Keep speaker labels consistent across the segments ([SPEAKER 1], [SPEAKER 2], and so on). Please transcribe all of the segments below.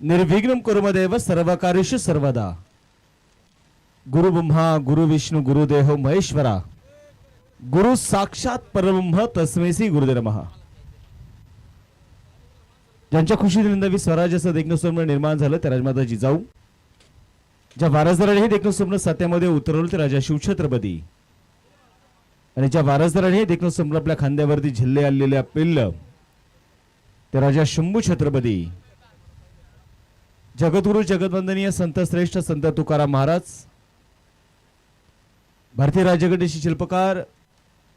[SPEAKER 1] निर्विघ्नं कुर्मदेव सर्वकार्येषु सर्वदा। गुरु ब्रह्मा गुरु विष्णु गुरुदेव महेश्वरा, गुरु साक्षात परब्रह्म तस्मै श्री गुरुदेव नमः। ज्यांच्या खुशीने नवी स्वराज्याचं देखणं स्वप्न निर्माण झालं त्या राजमाता जिजाऊ, ज्या वारसदाराने हे देखणं स्वप्न सत्यामध्ये उतरवलं ते राजा शिवछत्रपती, आणि ज्या वारसदाराने हे देखणं स्वप्न आपल्या खांद्यावरती झिल्ले आलेल्या पिल्ल ते राजा शंभू छत्रपती, जगद्गुरु जगतवंदनीय संत श्रेष्ठ संत तुकाराम महाराज, भारतीय राज्यघटनेचे शिल्पकार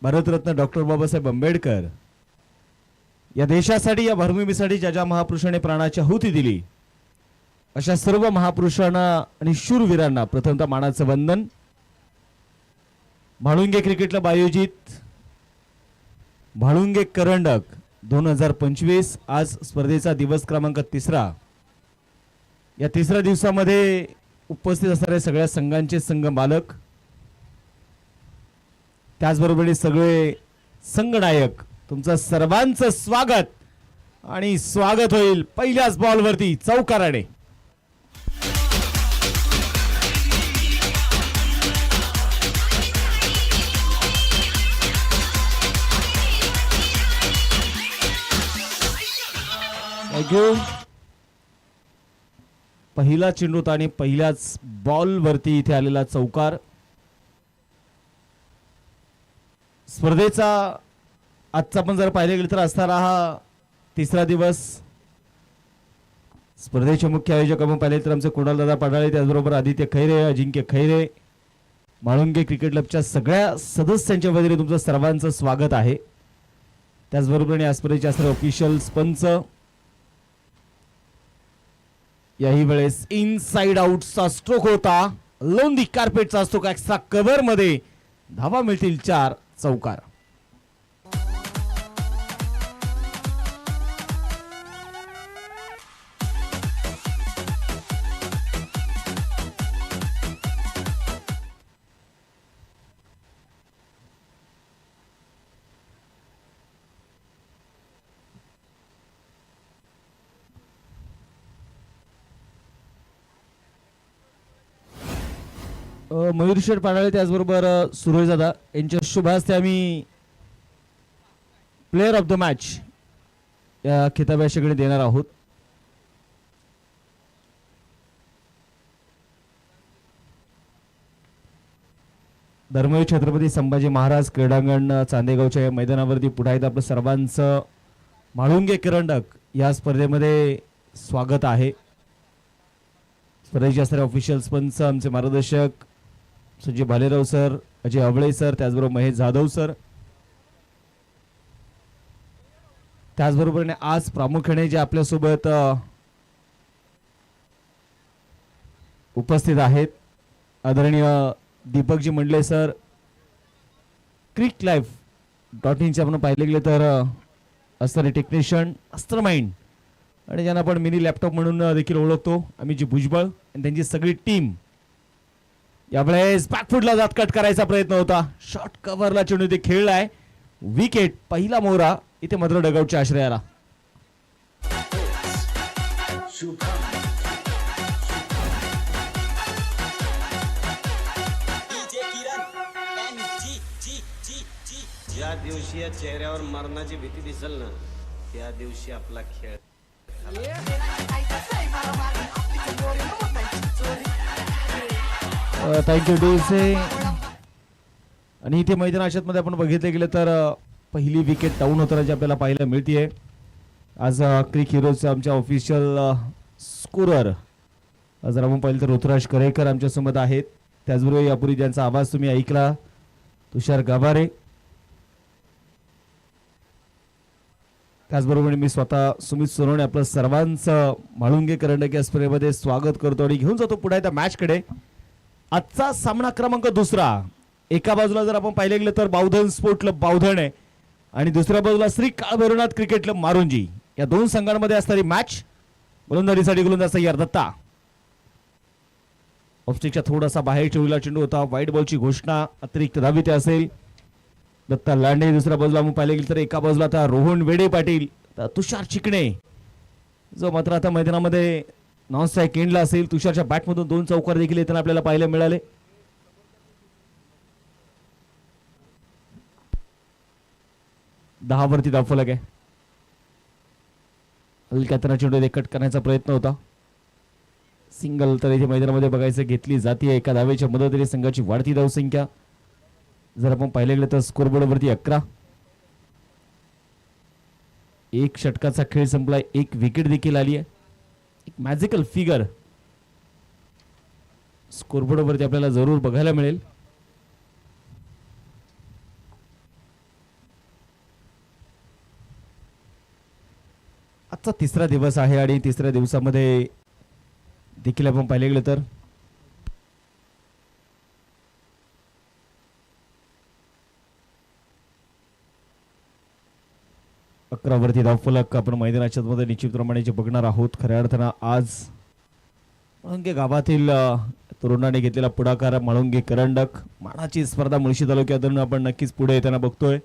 [SPEAKER 1] भारतरत्न डॉक्टर बाबासाहेब आंबेडकर, या देशासाठी या भूमीसाठी ज्या ज्या महापुरुषाने प्राणाची आहुती दिली अशा सर्व महापुरुषांना आणि शूरवीरांना प्रथमतः मानाचं वंदन। म्हाळुंगे क्रिकेट क्लब आयोजित म्हाळुंगे करंडक 2025 आज स्पर्धेचा दिवस क्रमांक 3। या 3ऱ्या दिवसामध्ये उपस्थित असणारे सगळ्या संघांचे संघ मालक, त्याचबरोबर सगळे संघनायक, तुमचं सर्वांचं स्वागत। आणि स्वागत होईल पहिल्याच बॉलवरती चौकाराने। थँक्यू। पहिला चेंडू आणि पहिल्याच बॉल वरती इथे आलेला चौकार। स्पर्धेचा आजचा पण जर पाहिले गेले तर असणारा हा 3रा दिवस। स्पर्धेचे मुख्य आयोजक आपण पाहिले तर आमचे कुणाल दादा पडाळे, त्याचबरोबर आदित्य खैरे, अजिंक्य खैरे, म्हाळुंगे क्रिकेट क्लबच्या सगळ्या सदस्यांच्या वतीने तुमचं सर्वांचं स्वागत आहे। त्याचबरोबर या स्पर्धेचे असणारे ऑफिशियल्स पंच, याही वेळेस इनसाइड आउटचा स्ट्रोक होता, लोन दी कार्पेटचा स्ट्रोक, एक्स्ट्रा कव्हर मध्ये धावा मिळतील 4 चौकार। मयूर शेठ पाडाळे, त्याचबरोबर सुरेश दादा यांच्या शुभ हस्ते आम्ही प्लेयर ऑफ द मॅच या खिताबाच्याकडे देणार आहोत। धर्मवीर छत्रपती संभाजी महाराज क्रीडांगण चांदेगावच्या या मैदानावरती पुन्हा एकदा आपलं सर्वांचं म्हाळुंगे करंडक या स्पर्धेमध्ये स्वागत आहे। स्पर्धेचे असणारे ऑफिशियल्स पंच आमचे मार्गदर्शक संजय भालेराव सर, अजय अवळे सर, त्याचबरोबर महेश जाधव सर, त्याचबरोबर आज प्रामुख्याने जे आपल्यासोबत उपस्थित आहेत आदरणीय दीपकजी मंडले सर, cricklife.in चे आपण पाहिले गेले तर असणारे टेक्निशियन अस्त्रमाइंड, आणि ज्यांना आपण मिनी लॅपटॉप म्हणून देखील ओळखतो आम्ही जी भुजबळ, आणि त्यांची सगळी टीम। यावेळेस बॅकफुटला जात कट करायचा प्रयत्न होता, शॉर्ट कव्हरला चेंडू इथे खेळलाय, विकेट, पहिला मोहरा इथे मात्र डगआउटच्या आश्रयाला।
[SPEAKER 2] ज्या दिवशी या चेहऱ्यावर मरणाची भीती दिसेल ना, त्या दिवशी आपला खेळ।
[SPEAKER 1] थँक्यू डीसे। आणि इथे मैदानात मध्ये आपण बघितले गेले तर पहिली विकेट डाऊन होताना जी आपल्याला पाहायला मिळते। आज क्रिक हिरोजचे आमच्या ऑफिशियल स्कोरर जर आपण पाहिलं तर ऋतुराज करेकर आमच्या सोबत आहेत, त्याचबरोबर यापूर्वी ज्यांचा आवाज तुम्ही ऐकला तुषार गाभारे, त्याचबरोबर मी स्वतः सुमित सोनवणे आपलं सर्वांचं म्हाळुंगे करंडक या स्पर्धेमध्ये स्वागत करतो आणि घेऊन जातो पुढे त्या मॅच कडे। आजचा सामना क्रमांक 2। एका बाजूला जर आपण पाहिले गेलं तर बावधन स्पोर्ट क्लब बावधन आहे, आणि दुसऱ्या बाजूला श्री काळभैरवनाथ क्रिकेट क्लब मारुंजी। या दोन संघांमध्ये असणारी मॅच। गोलंदाजीसाठी गोलंदाज तयार दत्ता, ऑफस्टिकच्या थोडासा बाहेर ठेवलेला चेंडू होता, वाईट बॉलची घोषणा, अतिरिक्त धावी ते असेल। दत्ता लांडे दुसऱ्या बाजूला आपण पाहिले गेलं तर एका बाजूला आता रोहन वेडे पाटील, तुषार चिकणे, जो मात्र आता मैदानामध्ये नॉन स्ट्राईक एंडला असेल. तुषारच्या बॅटमधून 2 चौकार देखील येताना आपल्याला पाहायला मिळाले. दहा वरती धावफलक आहे. हलक्या चेंडू कट करण्याचा प्रयत्न होता. सिंगल तर इथे मैदानामध्ये बघायचं घेतली जाते. एका धावेच्या मदतीने संघाची वाढती धावसंख्या जर आपण पाहिले गेले तर स्कोरबोर्डवरती 11. एक षटकाचा खेळ संपलाय. एक विकेट देखील आली आहे. एक मॅजिकल फिगर स्कोरबोर्डवरती आपल्याला जरूर बघायला मिळेल. आजचा तिसरा दिवस आहे आणि तिसऱ्या दिवसामध्ये देखील आपण पाहिले गेलं तर अकरावरती धावफलक आपण मैदानाच्या मध्ये निश्चितप्रमाणे जे बघणार आहोत. खऱ्या अर्थानं आज माळुंगे गावातील तरुणाने घेतलेला पुढाकार माळुंगे करंडक मानाची स्पर्धा मुळशी तालुक्यातून आपण नक्कीच पुढे येताना बघतोय.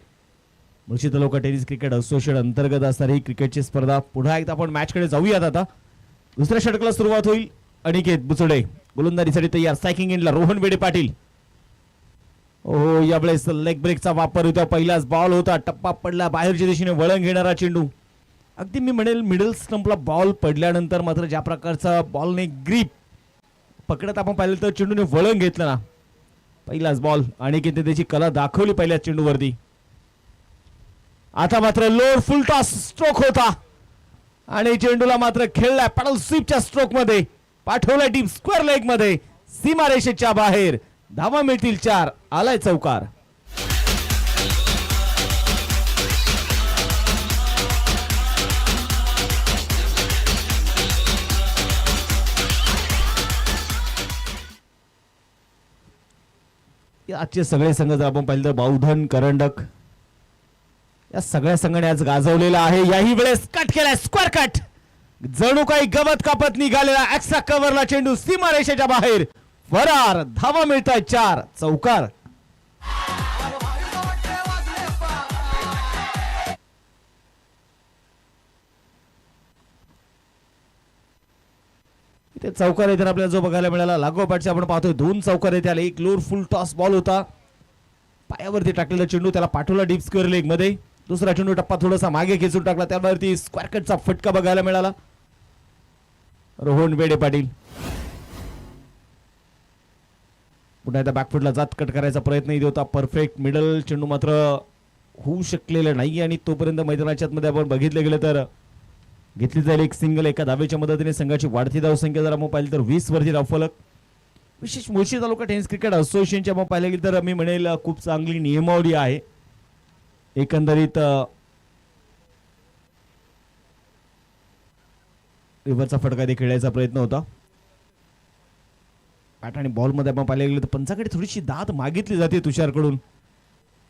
[SPEAKER 1] मुळशी तालुका टेनिस क्रिकेट असोसिएशन अंतर्गत असणारी ही क्रिकेटची स्पर्धा. पुन्हा एकदा आपण मॅचकडे जाऊयात. आता दुसऱ्या षटकाला सुरुवात होईल. अनिकेत बुचडे गोलंदाजीसाठी तयार. स्ट्रायकिंग एंडला रोहन बेडे पाटील. हो यावेळेस लेग ब्रेकचा वापर होता. पहिलाच बॉल होता. टप्पा पडला. बाहेरच्या दिशेने वळण घेणारा चेंडू. अगदी मी म्हणेल मिडल स्टंपला बॉल पडल्यानंतर मात्र ज्या प्रकारचा बॉलने ग्रीप पकडत आपण पाहिलं तर चेंडूने वळण घेतलं ना. पहिलाच बॉल आणि त्याची कला दाखवली पहिल्याच चेंडूवरती. आता मात्र लोड फुल टॉस स्ट्रोक होता आणि चेंडूला मात्र खेळलाय पॅडल स्वीपच्या स्ट्रोक मध्ये. पाठवलाय डीप स्क्वेअर लेग मध्ये. सीमारेषेच्या बाहेर. धावा मिळतील 4. आलाय चौकार. आजचे सगळे संघ जर आपण पाहिलं तर बावधन करंडक या सगळ्या संघाने आज गाजवलेला आहे. याही वेळेस कट केलाय स्क्वेअर कट. जणू काही गवत कापत निघालेला एक्स्ट्रा कव्हरला चेंडू सीमारेषेच्या बाहेर. फरार. धावा मिळतात 4. चौकार. इथे चौकार येताना आपल्याला जो बघायला मिळाला लागोपाठचे आपण पाहतोय 2 चौकार येते आले. एक लोअर फुल टॉस बॉल होता. पायावरती टाकलेला चेंडू त्याला पाठवला डीप स्क्वेअर लेग मध्ये. दुसरा चेंडू टप्पा थोडासा मागे खेचून टाकला. त्यावरती स्क्वेअर कटचा फटका बघायला मिळाला. रोहन बेडे पाटील पुन्हा एकदा बॅकफुटला जात कट करायचा प्रयत्न इथे होता. परफेक्ट मिडल चेंडू मात्र होऊ शकलेलं नाही आणि तोपर्यंत मैदानाच्या मध्ये आपण बघितलं गेलं तर घेतली जाईल एक सिंगल. एका धावेच्या मदतीने संघाची वाढती धावसंख्या जर आपण पाहिली तर 20 वरती धावफलक. विशेष मुळशी तालुका टेनिस क्रिकेट असोसिएशनची आपण पाहिलं गेलं तर मी म्हणेल खूप चांगली नियमावली आहे. एकंदरीत रिव्हरचा फटका देखील खेळायचा प्रयत्न होता. बॅट आणि बॉल मध्ये आपण पाहिलं गेलं तर पंचाकडे थोडीशी दाद मागितली जाते तुषारकडून.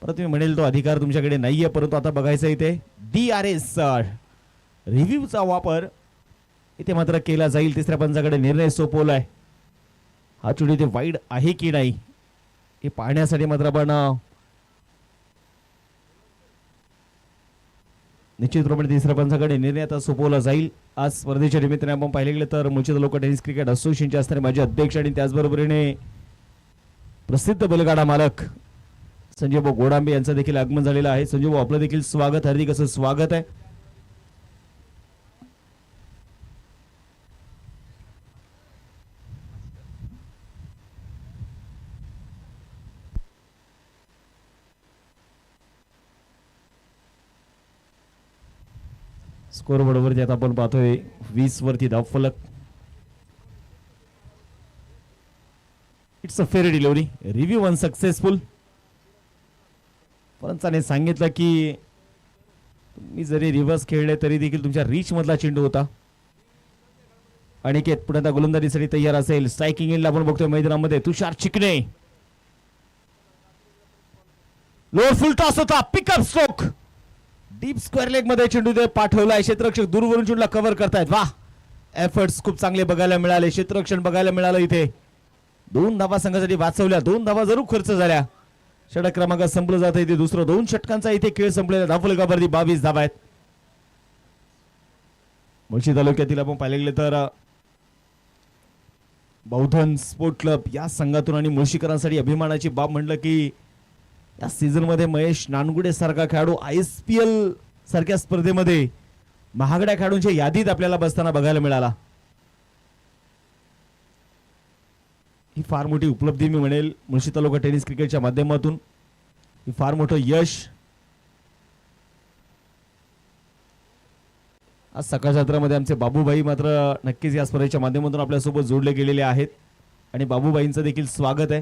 [SPEAKER 1] परत मी म्हणेल तो अधिकार तुमच्याकडे नाहीये. परंतु आता बघायचं इथे DRS रिव्ह्यूचा वापर इथे मात्र केला जाईल. तिसऱ्या पंचाकडे निर्णय सोपवलाय. हा चेंडू इथे वाईड आहे की नाही हे पाहण्यासाठी मात्र आपण निश्चितप्रमाणे तिसऱ्या पंचाकडे निर्णय आता सोपवला जाईल. आज स्पर्धेच्या निमित्ताने आपण पाहिले गेले तर मुळशी तालुका टेनिस क्रिकेट असोसिएशनचे असणारे माजी अध्यक्ष आणि त्याचबरोबरीने प्रसिद्ध बैलगाडा मालक संजय भाऊ गोडांबे यांचं देखील आगमन झालेलं आहे. संजय भाऊ आपलं देखील स्वागत. हार्दिक असं स्वागत आहे. स्कोर बोर्डवरती आता आपण पाहतोय 20 वरती धावफलक. It's a fair delivery. Review unsuccessful. Panchane सांगितलं की तुम्ही जरी रिव्हर्स खेळले तरी देखील तुमच्या रीच मधला चेंडू होता. अनिकेत पुन्हा गोलंदाजीसाठी तयार असेल. स्ट्रायकिंग एंडला आपण बघतोय मैदानामध्ये तुषार चिकणे. लोअर फुल टॉस होता. Pickup stroke. Deep square leg मध्ये चेंडू पाठवलाय. क्षेत्ररक्षक दूरवरून चेंडूला कव्हर करतायत. वाह. एफर्ट्स खूप चांगले बघायला मिळाले. क्षेत्ररक्षण बघायला मिळालं. इथे 2 धावा संघासाठी वाचवल्या. 2 धावा जरूर खर्च झाल्या. षटक क्रमांक संपलं जात. इथे दुसरं 2 षटकांचा इथे खेळ संपलेला. धावफलकावरती 22 धावा आहेत. मुळशी तालुक्यातील आपण पाहिले गेले तर बौद्धन स्पोर्ट क्लब या संघातून आणि मुळशीकरांसाठी अभिमानाची बाब म्हटलं की या सीझन मध्ये महेश नानगुडे सारखा खेळाडू ISPL सारख्या स्पर्धेमध्ये महागड्या खेळाडूंच्या यादीत आपल्याला बसताना बघायला मिळाला. ही फार मोठी उपलब्धी मी म्हणेल मुळशी तालुका टेनिस क्रिकेटच्या माध्यमातून. ही फार मोठं यश. आज सकाळच्या सत्रामध्ये आमचे बाबूभाई मात्र नक्कीच या स्पर्धेच्या माध्यमातून आपल्यासोबत जोडले गेलेले आहेत आणि बाबूभाईंचं देखील स्वागत आहे.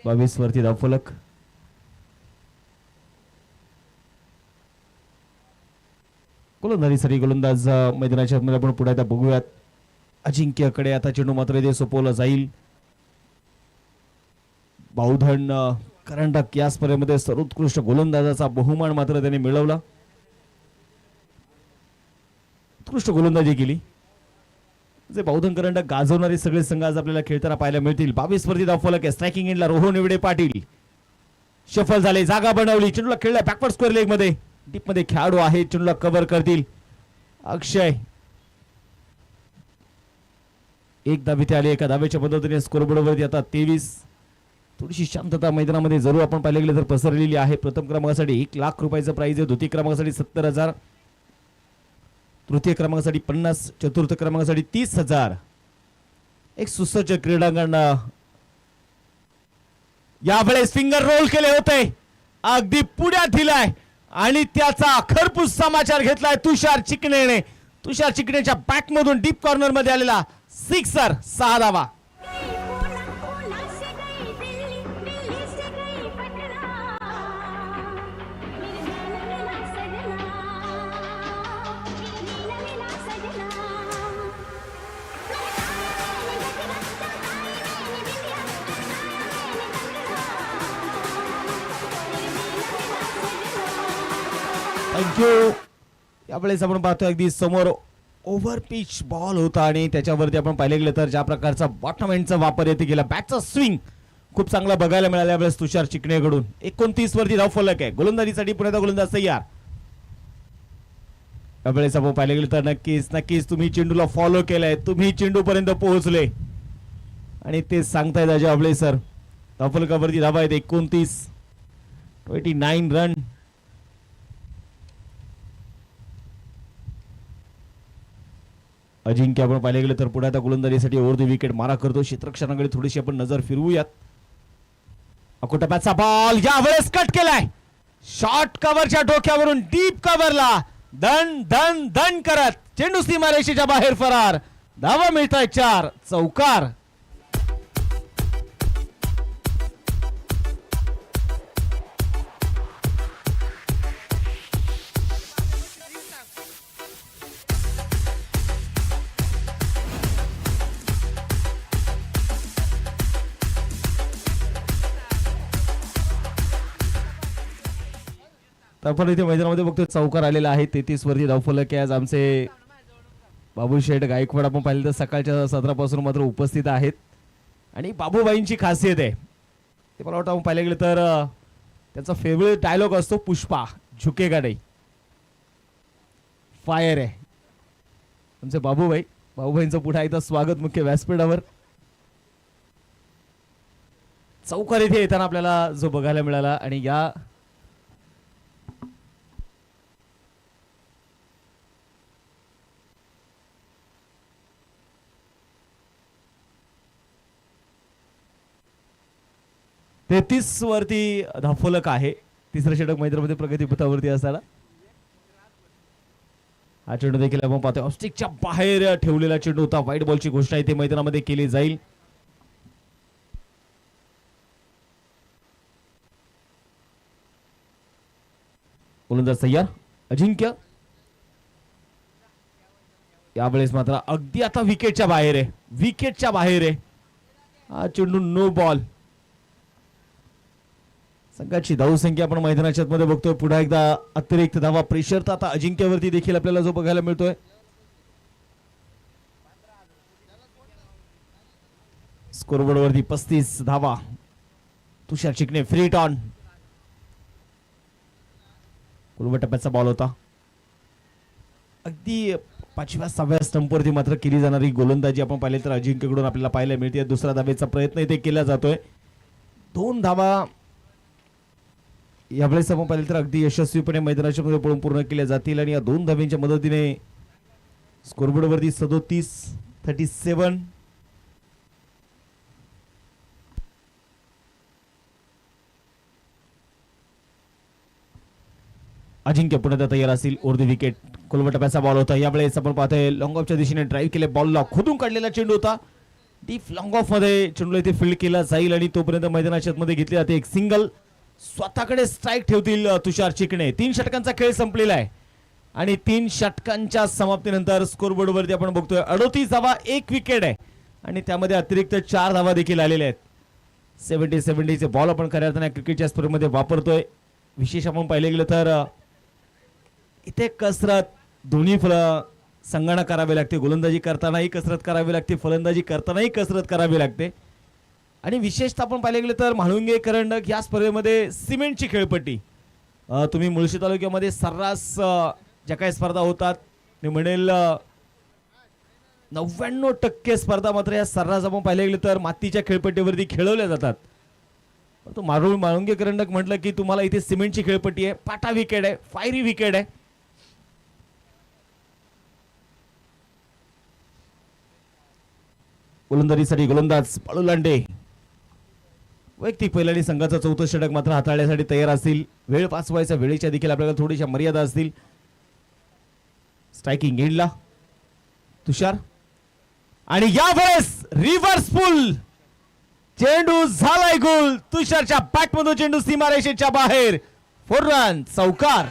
[SPEAKER 1] 22 वरती धावफलक. गोलंदाजीसाठी गोलंदाज मैदानाच्या आतमध्ये आपण पुढे आता बघूयात. अजिंक्यकडे आता चेंडू मात्र इथे सोपवला जाईल. बावधन करंडक या स्पर्धेमध्ये सर्वोत्कृष्ट गोलंदाजाचा बहुमान मात्र त्याने मिळवला. उत्कृष्ट गोलंदाजी केली. जे बावधन करंडक गाजवणारे सगळे संघ आज आपल्याला खेळताना पाहायला मिळतील. 22 वरती धावफलक आहे. स्ट्रायकिंग एंडला रोहन निवडे पाटील शफल झाले. जागा बनवली. चेंडूला खेळला बॅकवर्ड स्क्वेअर लेग मध्ये. डीप मध्ये खेळाडू आहे. चेंडूला कव्हर करतील अक्षय. एक धाविते आले. एका धावेच्या पद्धतीने स्कोरबोर्डवरती आता 23. थोडीशी शांतता मैदानामध्ये जरूर आपण पाहिले गेले तर पसरलेली आहे. प्रथम क्रमांकासाठी 1 लाख रुपयाचं प्राइज आहे. द्वितीय क्रमांकासाठी 70,000. तृतीय क्रमांकासाठी 50. चतुर्थ क्रमांकासाठी 30,000. एक सुसज्ज क्रीडांगण यावेळेस फिंगर रोल केले होते. अगदी पुढ्यात दिलाय आणि त्याचा खरपूस समाचार घेतलाय तुषार चिकणेने. तुषार चिकणेच्या बॅक मधून डीप कॉर्नर मध्ये आलेला सिक्सर. 6 धावा. थँक्यू. यावेळेस आपण पाहतो अगदी समोर ओव्हर पिच बॉल होता आणि त्याच्यावरती आपण पाहिले गेलं तर ज्या प्रकारचा बॉटम एंडचा वापर येथे केला. बॅटचा स्विंग खूप चांगला बघायला मिळाला यावेळेस तुषार चिकणेकडून. 29 वरती धावफलक आहे. गोलंदाजीसाठी पुण्याचा गोलंदाज तयार. यावेळेस आपण पाहिले गेलं तर नक्कीच तुम्ही चेंडूला फॉलो केलाय. तुम्ही चेंडू पर्यंत पोहोचले आणि ते सांगतायत अजय अबळे सर. धावफलकावरती धावा आहेत 29. 29 रन. अजिंक्य आपण पाहिले गेले तर पुढे आता गोलंदाजीसाठी ओव्हर द विकेट मारा करतो. क्षेत्ररक्षणाकडे थोडीशी आपण नजर फिरवूयात. अकोटप्याचा बॉल यावेळेस कट केलाय. शॉर्ट कव्हरच्या डोक्यावरून डीप कव्हरला दन दन दन करत चेंडू सीमारेषेच्या बाहेर फरार. धावा मिळताय 4. चौकार. आपण इथे मैदानामध्ये बघतोय चौकार आलेला आहे. 33 वरती धावफलक आहे. आज आमचे बाबू शेठ गायकवाड आपण पाहिलं तर सकाळच्या सत्रापासून मात्र उपस्थित आहेत आणि बाबूबाईंची खासियत आहे ते मला वाटतं आपण पाहिलं गेलं तर त्यांचा फेवरेट डायलॉग असतो पुष्पा झुकेगा नाही. फायर आहे आमचे बाबूबाईंचं पुढे एकदा स्वागत मुख्य व्यासपीठावर. चौकार इथे येताना आपल्याला जो बघायला मिळाला आणि या तेहतीस वरती धावफलक आहे. तिसरं षटक मैदानामध्ये प्रगतीपथावरती असताना हा चेंडू देखील आपण पाहतोय ऑफस्टिकच्या बाहेर ठेवलेला चेंडू होता. व्हाईट बॉलची घोषणा इथे मैदानामध्ये केली जाईल. गोलंदाज तयार. अजिंक्य यावेळेस मात्र अगदी आता विकेटच्या बाहेर आहे. विकेटच्या बाहेर आहे हा चेंडू. No ball. संघाची धावसंख्या आपण मैदानाच्या मध्ये बघतोय. पुन्हा एकदा अतिरिक्त धावा. प्रेशर तर आता अजिंक्यवरती देखील आपल्याला जो बघायला मिळतोय. स्कोरबोर्ड वरती 35 धावा. तुषार चिकणे फ्री टॉन. कुलबा टप्प्याचा बॉल होता. अगदी 5व्या-6व्या स्टंपवरती मात्र केली जाणारी गोलंदाजी आपण पाहिले तर अजिंक्यकडून आपल्याला पाहायला मिळते. दुसरा धावेचा प्रयत्न इथे केला जातोय. 2 धावा यावेळेस आपण पाहिले तर अगदी यशस्वीपणे मैदानाच्या मध्ये पळून पूर्ण केल्या जातील आणि या 2 धाव्यांच्या मदतीने स्कोरबोर्डवरती 37-37. अजिंक्य पुन्हा तयार असेल. ओरदी विकेट. कुलबा टप्प्याचा बॉल होता. यावेळेस आपण पाहतोय लॉंग ऑफच्या दिशेने ड्राईव्ह केले. बॉलला खोदून काढलेला चेंडू होता. डीप लॉंग ऑफ मध्ये चेंडूला इथे फील्ड केला जाईल आणि तोपर्यंत मैदानाच्या मध्ये घेतली जाते एक सिंगल. स्वतःकडे स्ट्राईक ठेवतील तुषार चिकणे. 3 षटकांचा खेळ संपलेला आहे आणि 3 षटकांच्या समाप्तीनंतर स्कोरबोर्डवरती आपण बघतोय 38 धावा, 1 विकेट आहे आणि त्यामध्ये अतिरिक्त 4 धावा देखील आलेल्या आहेत. 70-70 चे बॉल आपण खऱ्या अर्थाने क्रिकेटच्या स्पर्धेमध्ये वापरतोय. विशेष आपण पाहिले गेलं तर इथे कसरत दोन्ही संघांना करावी लागते. गोलंदाजी करतानाही कसरत करावी लागते, फलंदाजी करतानाही कसरत करावी लागते आणि विशेषतः आपण पाहिले गेले तर म्हाळुंगे करंडक या स्पर्धेमध्ये सिमेंटची खेळपट्टी. तुम्ही मुळशी तालुक्यामध्ये सर्रास ज्या काही स्पर्धा होतात मी म्हणेल 99% स्पर्धा मात्र या सर्रास आपण पाहिले गेले तर मातीच्या खेळपट्टीवरती खेळवल्या जातात. तो म्हाळुंगे करंडक म्हटलं की तुम्हाला इथे सिमेंटची खेळपट्टी आहे. पाटा विकेट आहे, फायरी विकेट आहे. गोलंदाजीसाठी गोलंदाज बाळू लांडे वैयक्तिक पैलवानी संघाचा 4थं षटक मात्र हाताळण्यासाठी तयार असतील. वेळ वाचवायचा वेळेच्या देखील आपल्याला थोडीशा मर्यादा असतील. स्ट्रायकिंग एंडला तुषार आणि यावेळेस रिव्हर्स पुल चेंडू झालाय गोल. तुषारच्या बॅटमधून चेंडू सीमारेषेच्या बाहेर. 4 रन चौकार.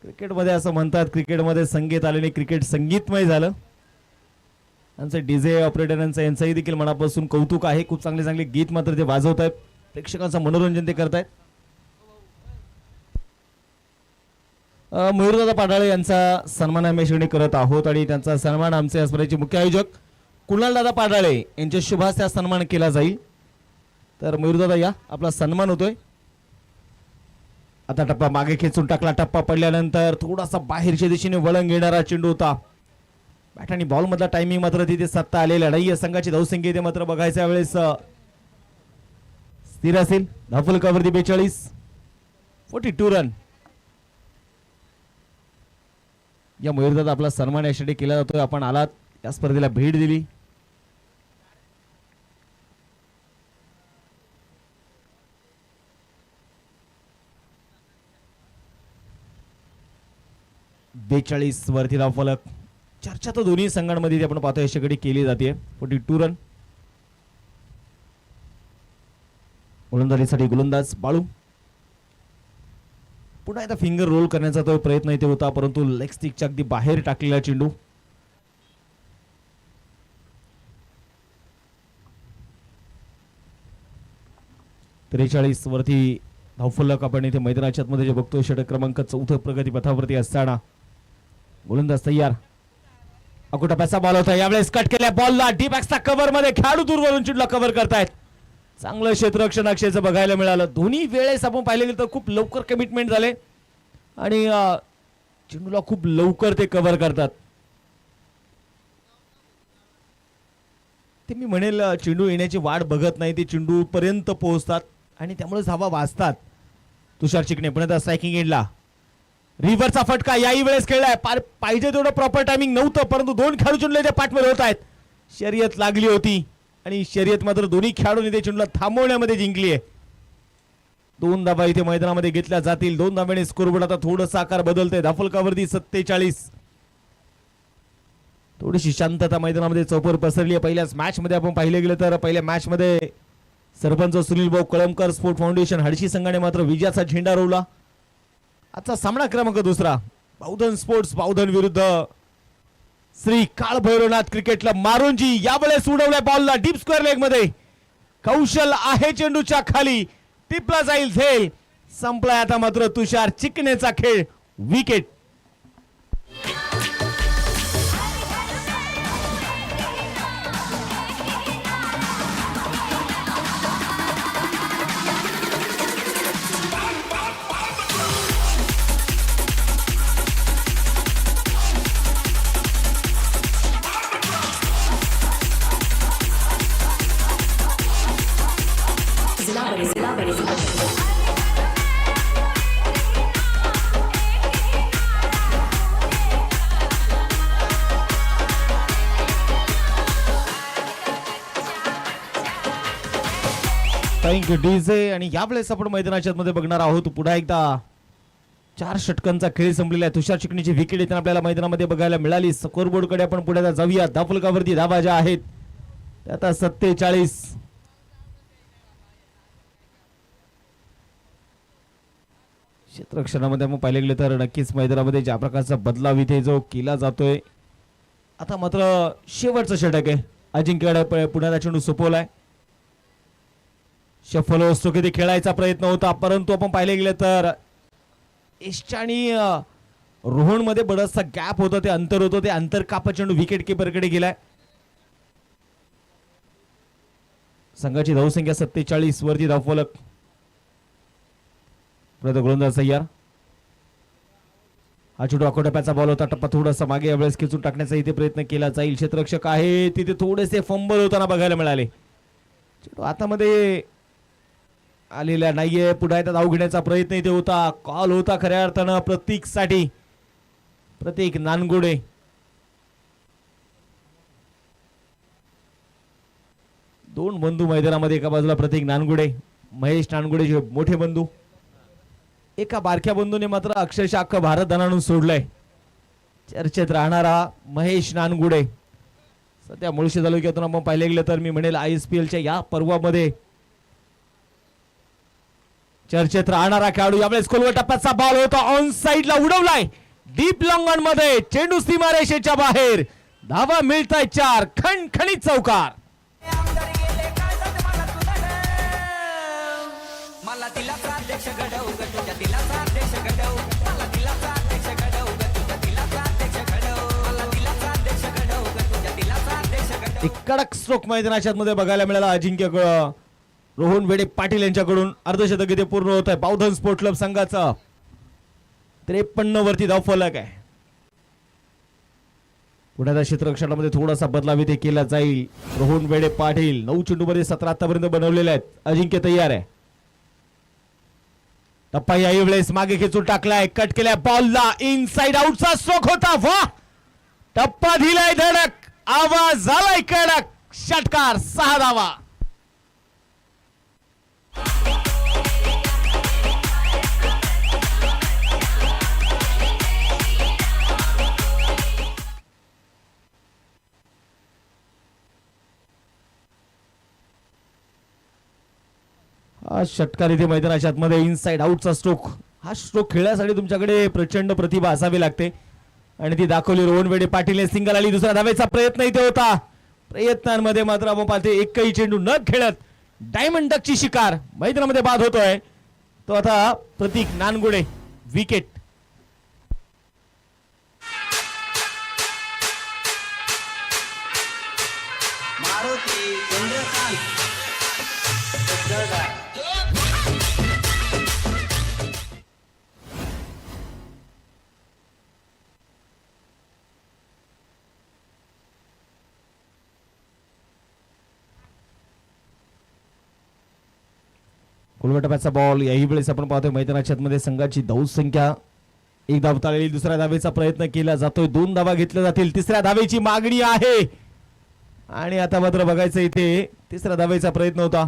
[SPEAKER 1] क्रिकेटमध्ये असं म्हणतात क्रिकेटमध्ये संगीत आल्याने क्रिकेट संगीतमय झालं. आमचे डीजे ऑपरेटर यांचंही देखील मनापासून कौतुक आहे. खूप चांगले चांगले गीत मात्र ते वाजवत आहेत. प्रेक्षकांचं मनोरंजन ते करतायत. मयूरदादा पाडाळे यांचा सन्मान आम्ही करत आहोत आणि त्यांचा सन्मान आमचे या स्पर्धेचे मुख्य आयोजक कुणालदादा पाडाळे यांच्या शुभास्या सन्मान केला जाईल. तर मयूरदादा या आपला सन्मान होतोय. आता टप्पा मागे खेचून टाकला. टप्पा पडल्यानंतर थोडासा बाहेरच्या दिशेने वळण घेणारा चेंडू होता. बॅट आणि बॉल मधला टायमिंग मात्र तिथे सत्ता आलेला नाही. संघाची धावसंख्या इथे मात्र बघायच्या वेळेस स्थिर असेल. धावफलकावरती 42, 42 रन. या मयूरदादा आपला सन्मान यासाठी केला जातोय. आपण आलात या स्पर्धेला भेट दिली. बेचाळीस वरती धावफलक. चर्चा तर दोन्ही संघांमध्ये आपण पाहतो याच्याकडे केली जाते. 42 रन. गोलंदाजीसाठी गोलंदाज बाळू. पुन्हा एकदा फिंगर रोल करण्याचा तो प्रयत्न इथे होता परंतु लेग स्टिकच्या अगदी बाहेर टाकलेला चेंडू. त्रेचाळीस वरती धावफलक आपण इथे मैदानाच्या आतमध्ये जे बघतोय षटक क्रमांक 4 प्रगती पथावरती असताना गोलंदाज तयार. अकुटाप्याचा बॉल होता. यावेळेस कट केल्या बॉलला डीप बॅक्सच्या कव्हर मध्ये खेळाडू दूरवरून चेंडूला कव्हर करतायत. चांगलं क्षेत्ररक्षण अक्षयचं बघायला मिळालं. दोन्ही वेळेस आपण पाहिले गेलं तर खूप लवकर कमिटमेंट झाले आणि चेंडूला खूप लवकर ते कव्हर करतात. ते मी म्हणेल चेंडू येण्याची वाट बघत नाही, ते चेंडू पर्यंत पोहोचतात आणि त्यामुळे धावा वाजतात. तुषार चिकणे पुन्हा स्ट्रायकिंग एंडला. रिव्हरचा फटका याही वेळेस खेळलाय. पाहिजे तेवढं प्रॉपर टायमिंग नव्हतं परंतु 2 खेळाडू चेंडूच्या पाठमध्ये होत आहेत. शर्यत लागली होती आणि शर्यत मात्र दोन्ही खेळाडूंनी ते चेंडूला थांबवण्यामध्ये जिंकली आहे. 2 धावा इथे मैदानामध्ये घेतल्या जातील. 2 धाव्याने स्कोरबोर्ड आता थोडंसं आकार बदलतोय. धावफलकावरती 47. थोडीशी शांतता मैदानामध्ये चौपर पसरली आहे. पहिल्याच मॅच मध्ये आपण पाहिले गेलं तर पहिल्या मॅच मध्ये सरपंच सुनील भाऊ कळमकर स्पोर्ट फाउंडेशन हडशी संघाने मात्र विजयाचा झेंडा रोवला. आजचा सामना क्रमांक 2 बावधन स्पोर्ट्स बावधन विरुद्ध श्री काळ भैरवनाथ क्रिकेट क्लब मारुंजी यावेळेस उडवल्या बॉलला डीप स्क्वेअर लेग मध्ये. कौशल आहे चेंडूच्या खाली, टिपला जाईल झेल. संपलाय आता मात्र तुषार चिकनेचा खेळ. विकेट. Thank you DJ. आणि यावेळेस आपण मैदानाच्या मध्ये बघणार आहोत पुन्हा एकदा 4 षटकांचा खेळ संपलेला आहे. तुषार चिकणीची विकेट येताना आपल्याला मैदानामध्ये बघायला मिळाली. स्कोरबोर्ड कडे आपण पुढे जाऊया. धाफलकावरती धावा ज्या आहेत त्या आता 47. क्षेत्ररक्षणामध्ये आपण पाहिले गेले तर नक्कीच मैदानामध्ये ज्या प्रकारचा बदलाव इथे जो केला जातोय. आता मात्र शेवटचं षटक आहे. अजिंक्यकडे पुण्याचा चेंडू सोपवलाय. शफल असतो किती खेळायचा प्रयत्न होता, परंतु आपण पाहिले गेले तर एशच्या आणि रोहन मध्ये बरचसा गॅप होता, ते अंतर होतं, ते अंतर कापत चेंडू विकेट किपरकडे गेलाय. संघाची धावसंख्या 47 वरती धावफलक. गोलंदाज तयार. हा चेंडू आखोटप्याचा बॉल होता. टप्पा थोडासा मागे यावेळेस खेचून टाकण्याचा इथे प्रयत्न केला जाईल. क्षेत्ररक्षक आहे तिथे थोडेसे फंबल होताना बघायला मिळाले. चेंडू आतामध्ये आलेला नाहीये. पुन्हा एकदा धाव घेण्याचा प्रयत्न इथे होता. कॉल होता खऱ्या अर्थानं प्रतीक साठी. प्रतीक नानगुडे. दोन बंधू मैदानामध्ये. एका बाजूला प्रतीक नानगुडे, महेश नानगुडे मोठे बंधू. एका बारक्या बंधूने मात्र अक्षरशः अख्खं भारत धनाडून सोडलंय. चर्चेत राहणारा महेश नानगुडे सध्या मुळशी तालुक्यातून आपण पाहिले गेलं तर मी म्हणेल ISPL च्या या पर्वामध्ये चर्चेत राहणारा खेळाडू. यावेळेस खोलवर टप्प्याचा बॉल होता, ऑन साइडला उडवलाय डीप लॉंगॉन मध्ये. चेंडू सीमारेषेच्या बाहेर. धावा मिळताय 4. खणखणीत चौकार. एक कडक स्ट्रोक मैदानाच्या मध्ये बघायला मिळाला. अजिंक्य रोहन वेडे पाटील यांच्याकडून अर्धशतक इथे पूर्ण होत आहे. बावधन स्पोर्ट क्लब संघाचा 53 वरती धावफलक आहे. पुण्याच्या क्षेत्ररक्षणामध्ये थोडासा बदलाव इथे केला जाईल. रोहन वेडे पाटील 9 चेंडूमध्ये 17 आतापर्यंत बनवलेले आहेत. अजिंक्य तयार आहे. टप्पा याही वेळेस मागे खेचून टाकलाय. कट केलाय बॉलला. इनसाइड आउटचा स्ट्रोक होता. वा टप्पा दिलाय धडक. आवाज झालाय कडक. षटकार. 6 धावा. हा षटकार इथे मैदानाच्या आतमध्ये इनसाइड आउटचा स्ट्रोक. हा स्ट्रोक खेळण्यासाठी तुमच्याकडे प्रचंड प्रतिभा असावी लागते आणि ती दाखवली. रोहन वेडे पाटीलने सिंगल आली. दुसरा धावेचा प्रयत्न इथे होता. प्रयत्नांमध्ये मात्र आपण पाहते एकही चेंडू न खेळत डायमंड डकची शिकार मैदानामध्ये बाद होतोय. तो आता प्रतीक नानगुडे. विकेट.
[SPEAKER 2] मारुती चंद्रकांत
[SPEAKER 1] कोलगटाचा बॉल. याही वेळेस आपण पाहतोय मैदानाच्या मध्ये संघाची धावसंख्या 1 धाव ताळलेली. दुसऱ्या धावेचा प्रयत्न केला जातोय. 2 धावा घेतल्या जातील. तिसऱ्या धावेची मागणी आहे आणि आता मात्र बघायचं इथे तिसऱ्या धावेचा प्रयत्न होता.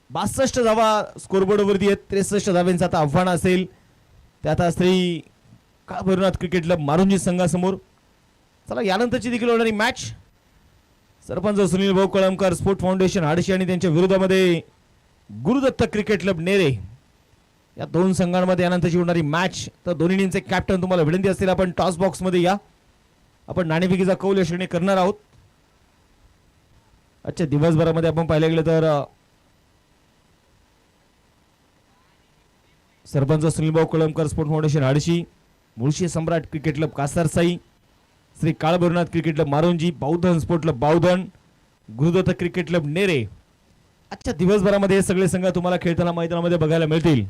[SPEAKER 1] 62 धावा स्कोरबोर्ड वरती आहेत. 63 धाव्यांचा आता आव्हान असेल. ते आता श्री काळ भैरवनाथ क्रिकेट क्लब मारुंजी संघासमोर. चला यानंतरची देखील होणारी मॅच सरपंच सुनील भाऊ कळमकर, स्पोर्ट फाउंडेशन हाडशी आणि त्यांच्या विरोधामध्ये गुरुदत्त क्रिकेट क्लब नेरे या दोन संघांमध्ये यानंतरची होणारी मॅच. तर दोन्ही टीमचे कॅप्टन तुम्हाला विनंती असतील आपण टॉस बॉक्स मध्ये या आपण नाणेफेकीचा कौल या श्रेणी करणार आहोत. अच्छा, दिवसभरामध्ये आपण पाहिलं गेलं तर sarpanch Sunilbhau Kalamkar sport foundation Adshi, Mulshi Samrat cricket club Kasarsai, Shri Kalbhairavnath cricket club Maronji, Bavdhan sport club Bavdhan, Gurudatt cricket club Nere. अच्छा, दिवसभरामध्ये हे सगळे संघ तुम्हाला खेळताना मैदानामध्ये बघायला मिळतील.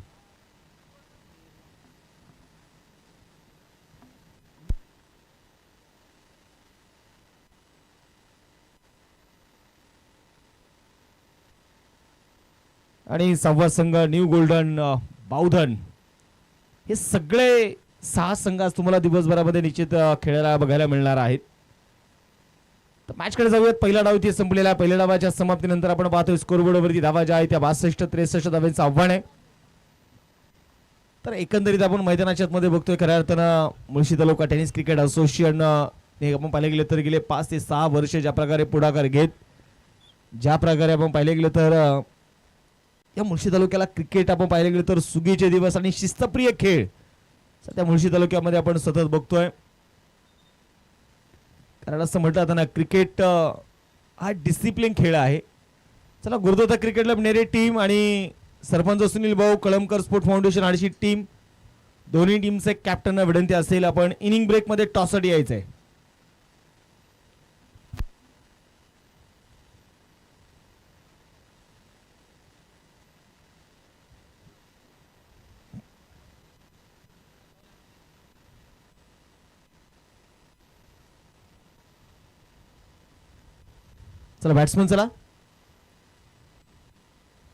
[SPEAKER 1] आणि सहावा संघ न्यू गोल्डन बावधन. हे सगळे 6 संघ आज तुम्हाला दिवसभरामध्ये निश्चित खेळायला बघायला मिळणार आहेत. तर मॅचकडे जाऊयात. पहिला डाव इथे संपलेला आहे. पहिल्या डावाच्या समाप्तीनंतर आपण पाहतोय स्कोरबोर्डवरती धावा ज्या आहेत त्या 62-63 धावांचं आव्हान आहे. तर एकंदरीत आपण मैदानाच्या आतमध्ये बघतोय खऱ्या अर्थानं मुळशी तालुका टेनिस क्रिकेट असोसिएशन हे आपण पाहिले गेले तर गेले 5 ते 6 वर्ष ज्या प्रकारे पुढाकार घेत, ज्या प्रकारे आपण पाहिले गेले तर या मुळशी तालुक्याला क्रिकेट आपण पाहिले गेले तर सुगीचे दिवस आणि शिस्तप्रिय खेळ सध्या मुळशी तालुक्यामध्ये आपण सतत बघतोय. कारण असं म्हटलं जातं ना, क्रिकेट हा डिसिप्लिन खेळ आहे. चला, गुरुदत्त क्रिकेट क्लब नेरे टीम आणि सरपंच सुनील भाऊ कळमकर स्पोर्ट फाउंडेशन आडशी टीम, दोन्ही टीमचे कॅप्टनना विनंती असेल आपण इनिंग ब्रेकमध्ये टॉससाठी यायचं आहे. चला बॅट्समन, चला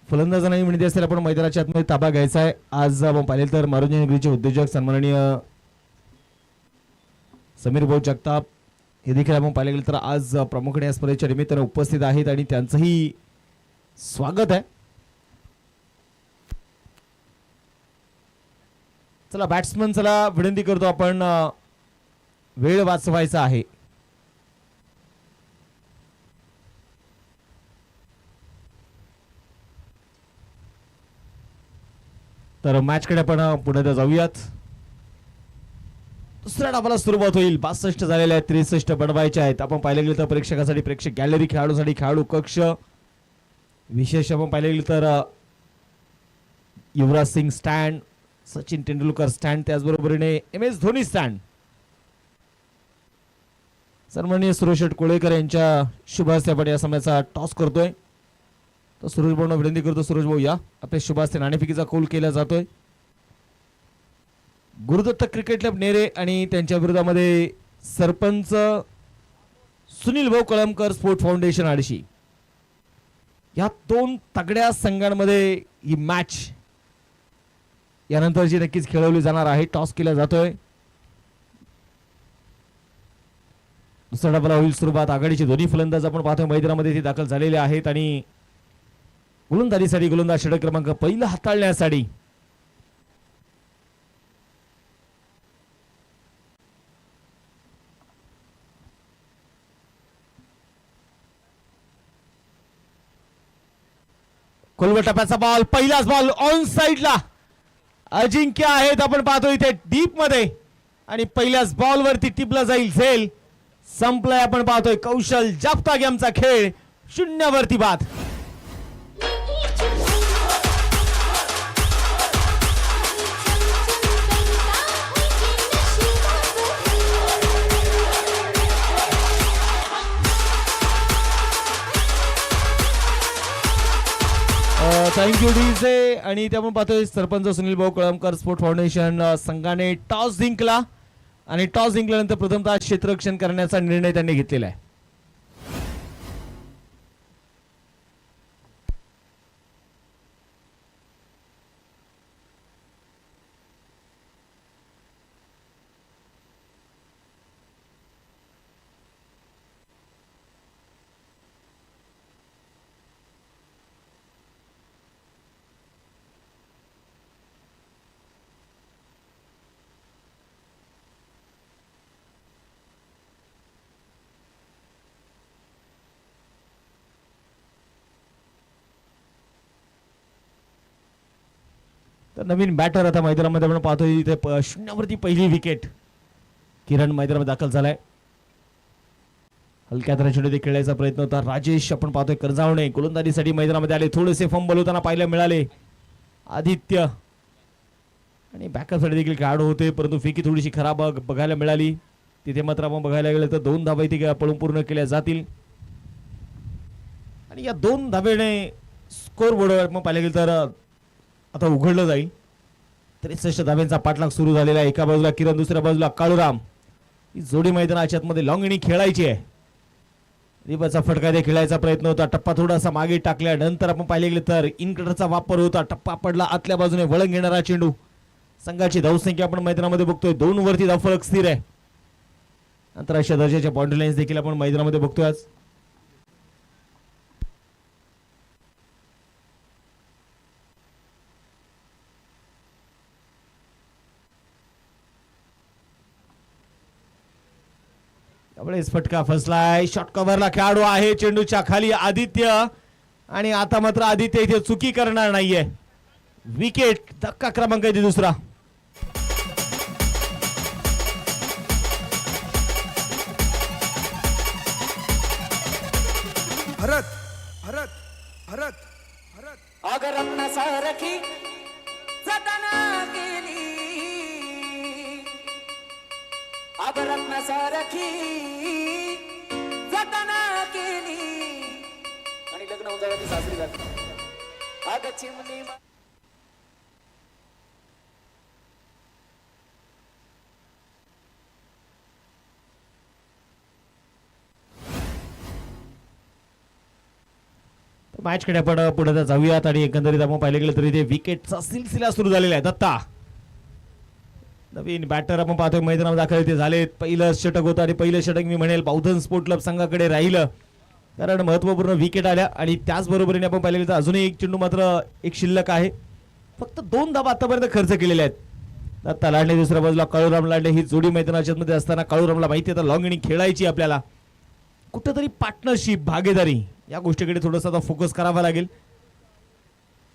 [SPEAKER 1] फलंदाजांनाही विनंती असेल आपण मैदानाच्या आतमध्ये ताबा घ्यायचा आहे. आज आपण पाहिले तर मारुंजी नगरीचे उद्योजक सन्माननीय समीर भाऊ जगताप हे देखील आपण पाहिले गेले तर आज प्रामुख्याने या स्पर्धेच्या निमित्ताने उपस्थित आहेत आणि त्यांचंही स्वागत आहे. चला बॅट्समन, चला विनंती करतो आपण वेळ वाचवायचा आहे. तर मॅचकडे आपण पुढे जाऊयात. दुसऱ्या डावाला सुरुवात होईल. 62 झालेल्या आहेत, 63 बनवायचे आहेत. आपण पाहिले गेले तर प्रेक्षकासाठी प्रेक्षक गॅलरी, खेळाडूसाठी खेळाडू कक्ष, विशेष आपण पाहिले गेले तर युवराज सिंग स्टँड, सचिन तेंडुलकर स्टँड, त्याचबरोबरीने MS धोनी स्टँड. सन्माननीय सुरेश कोळेकर यांच्या शुभ हस्ते आपण या सामन्याचा टॉस करतोय. तर सुरेश भाऊंना विनंती करतो, सुरेश भाऊ या, आपल्या शुभ हस्ते नाणेफेकीचा कौल केला जातोय. गुरुदत्त क्रिकेट क्लब नेरे आणि त्यांच्या विरोधामध्ये सरपंच सुनील भाऊ कळमकर स्पोर्ट फाउंडेशन आडशी. या 2 तगड्या संघांमध्ये ही मॅच यानंतरची नक्कीच खेळवली जाणार आहे. टॉस केला जातोय. दुसऱ्या डावाला होईल सुरुवात. आघाडीचे दोन्ही फलंदाज आपण पाहतोय मैदानामध्ये ते दाखल झालेले आहेत आणि गोलंदाजीसाठी गोलंदाज षटक क्रमांक पहिला हाताळण्यासाठी खोलवर टप्प्याचा बॉल, पहिलाच बॉल ऑन साइडला. अजिंक्य आहेत आपण पाहतो इथे डीप मध्ये आणि पहिल्याच बॉल वरती टिपला जाईल झेल. संपलाय आपण पाहतोय कौशल जागता गेमचा खेळ 0 वरती बाद. Thank you DJ. आणि ते आपण पाहतोय सरपंच सुनील भाऊ कळमकर स्पोर्ट फाउंडेशन संघाने टॉस जिंकला आणि टॉस जिंकल्यानंतर प्रथमतः क्षेत्ररक्षण करण्याचा निर्णय त्यांनी घेतलेला आहे. तर नवीन बॅटर आता मैदानामध्ये आपण पाहतोय इथे 0 वरती पहिली विकेट. किरण मैदानामध्ये दाखल झालाय. हलक्या चेंडू खेळायचा प्रयत्न होता. राजेश आपण पाहतोय कर्जावणे गोलंदाजीसाठी मैदानामध्ये आले. थोडेसे फंबल होताना पाहायला मिळाले. आदित्य आणि बॅकअपसाठी देखील खेळाडू होते, परंतु फेकी थोडीशी खराब बघायला मिळाली. तिथे मात्र आपण बघायला गेलं तर 2 धावा इथे पळून पूर्ण केल्या जातील आणि या 2 धावेने स्कोर बोर्डवर मग पाहिलं गेलं तर आता उघडलं जाईल. 63 धाव्यांचा पाठलाग सुरू झालेला आहे. एका बाजूला किरण, दुसऱ्या बाजूला काळूराम. ही जोडी मैदानाच्या आतमध्ये लॉंग इनिंग खेळायची आहे. रिबाचा फटका दे खेळायचा प्रयत्न होता. टप्पा थोडासा मागे टाकल्यानंतर आपण पाहिले गेले तर इनकटरचा वापर होता. टप्पा पडला, आतल्या बाजूने वळण घेणारा चेंडू. संघाची धावसंख्या आपण मैदानामध्ये बघतोय 2 वरती धावफलक स्थिर आहे. आंतरराष्ट्रीय दर्जाच्या बाउंड्री लाईन्स देखील आपण मैदानामध्ये बघतोय आज. त्यावेळेस फटका फसलाय. शॉर्ट कव्हरला खेळाडू आहे चेंडूच्या खाली आदित्य आणि आता मात्र आदित्य इथे चुकी करणार नाहीये. विकेट. धक्का क्रमांक आहे दुसरा.
[SPEAKER 3] भरत भरत भरत भरत
[SPEAKER 4] अगरत्न सारखी जतना केली, अगरत्न सारखी जतना केली आणि लग्न होऊन जावं ती सासरी जाते. अग चिमणी
[SPEAKER 1] मॅच कडे आपण पुढे जाऊयात आणि एकंदरीत आपण पाहिले गेलं तरी ते विकेटचा सिलसिला सुरू झालेला आहे. दत्ता नवीन बॅटर आपण पाहतोय मैदानात दाखल ते झाले. पहिलं षटक होतं आणि पहिलं षटक मी म्हणेल बौद्धन स्पोर्ट क्लब संघाकडे राहिलं, कारण महत्वपूर्ण विकेट आल्या आणि त्याचबरोबरीने आपण पाहिले तर अजूनही एक चेंडू मात्र एक शिल्लक आहे. फक्त 2 धावा आतापर्यंत खर्च केलेल्या आहेत. दत्ता लांडे दुसऱ्या बाजूला काळूराम लांडे. ही जोडी मैदानाच्या मध्ये असताना काळूरामला माहिती आहे आता लॉंग इनिंग खेळायची आपल्याला. कुठेतरी पार्टनरशिप, भागीदारी या गोष्टीकडे थोडासा आता फोकस करावा लागेल.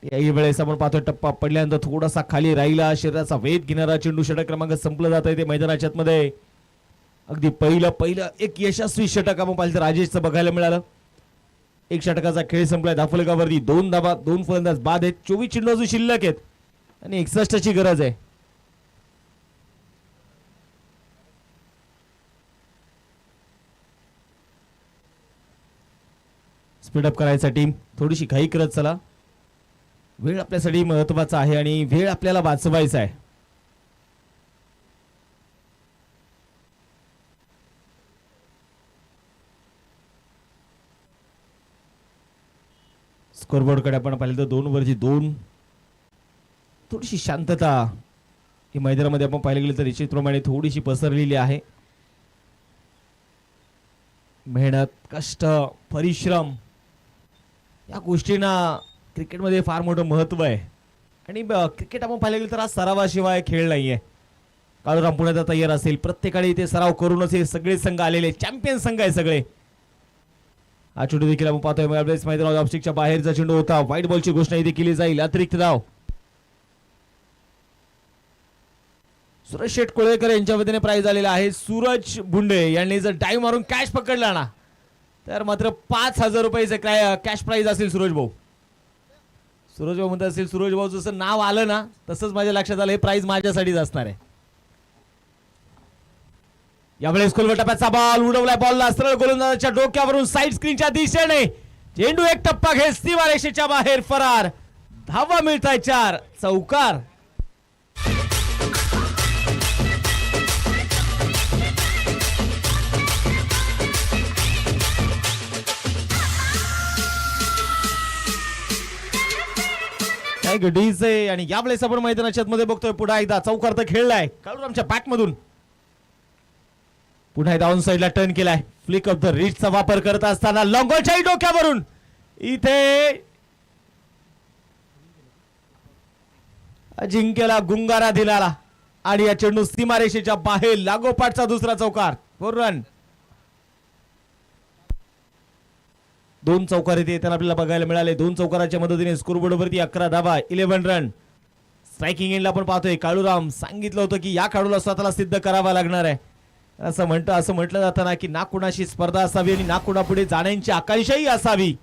[SPEAKER 1] याही वेळेस आपण पाहतोय टप्पा पडल्यानंतर थोडासा खाली राहिला. शरीराचा वेध घेणारा चेंडू. षटक क्रमांक संपलं जात आहे ते मैदानाच्या आतमध्ये. अगदी पहिलं एक यशस्वी षटक आपण पाहिलं तर राजेशचं बघायला मिळालं. 1 षटकाचा खेळ संपलाय. धाफलकावरती 2 धावा, 2 फलंदाज बाद आहेत. 24 चेंडू अजून शिल्लक आहेत आणि 61 ची गरज आहे. स्पीडअप करायचा टीम, थोडीशी घाई करत चला. वेळ आपल्यासाठी महत्वाचा आहे आणि वेळ आपल्याला वाचवायचा आहे. स्कोरबोर्ड कडे आपण पाहिलं तर 2 वरती 2. थोडीशी शांतता ही मैदानामध्ये आपण पाहिलं गेलं तर निश्चितप्रमाणे थोडीशी पसरलेली आहे. मेहनत, कष्ट, परिश्रम या गोष्टींना क्रिकेटमध्ये फार मोठं महत्व आहे आणि क्रिकेट आपण पाहिलं गेलं तर आज सरावाशिवाय खेळ नाहीये. काळूराम पुण्यात तयार असेल. प्रत्येकाने इथे सराव करूनच हे सगळे संघ आलेले चॅम्पियन संघ आहे सगळे. हा चेंडू देखील आपण पाहतोय मैदानावर ऑफस्टिकच्या बाहेरचा चेंडू होता. व्हाईट बॉलची घोषणा इथे केली जाईल. अतिरिक्त धाव सुरेश शेठ कोळेकर यांच्या वतीने प्राइज आलेला आहे. सूरज बुंडे यांनी जर डाईव्ह मारून कॅश पकडला ना तर मात्र 5000 रुपयाचे कॅश प्राइज असेल. सूरज भाऊ म्हणत असेल, सूरज भाऊ जसं नाव आलं ना तसंच माझ्या लक्षात आलं हे प्राइज माझ्यासाठीच असणार आहे. यावेळेस टप्प्याचा बॉल उडवलाय. बॉलला सरळ गोलंदाजाच्या डोक्यावरून साईड स्क्रीनच्या दिशेने चेंडू एक टप्पा घेत सीमारेषेच्या बाहेर फरार. धावा मिळताय 4. चौकार. गडीचे आणि यावेळेस आपण मैदानाच्या मध्ये बघतोय पुन्हा एकदा चौकार तर खेळलाय काळूरामच्या बॅट मधून. पुन्हा एकदा ऑन साइडला टर्न केलाय. फ्लिक ऑफ द रिस्टचा वापर करत असताना लॉंगॉलच्याही डोक्यावरून इथे अजिंक्यला गुंगारा दिला आणि या चेंडू सीमारेषेच्या बाहेर. लागोपाठचा दुसरा चौकार. 4 रन. 2 चौकार इथे येताना आपल्याला बघायला मिळाले. 2 चौकाराच्या मदतीने स्कोरबोर्डवरती 11 धावा, 11 रन. स्ट्रायकिंग एंडला आपण पाहतोय काळूराम. सांगितलं होतं की या खेळाडूला स्वतःला सिद्ध करावा लागणार आहे असं म्हटलं जातं ना की ना कुणाशी स्पर्धा असावी आणि ना कुणापुढे जाण्याची आकांक्षाही असावी.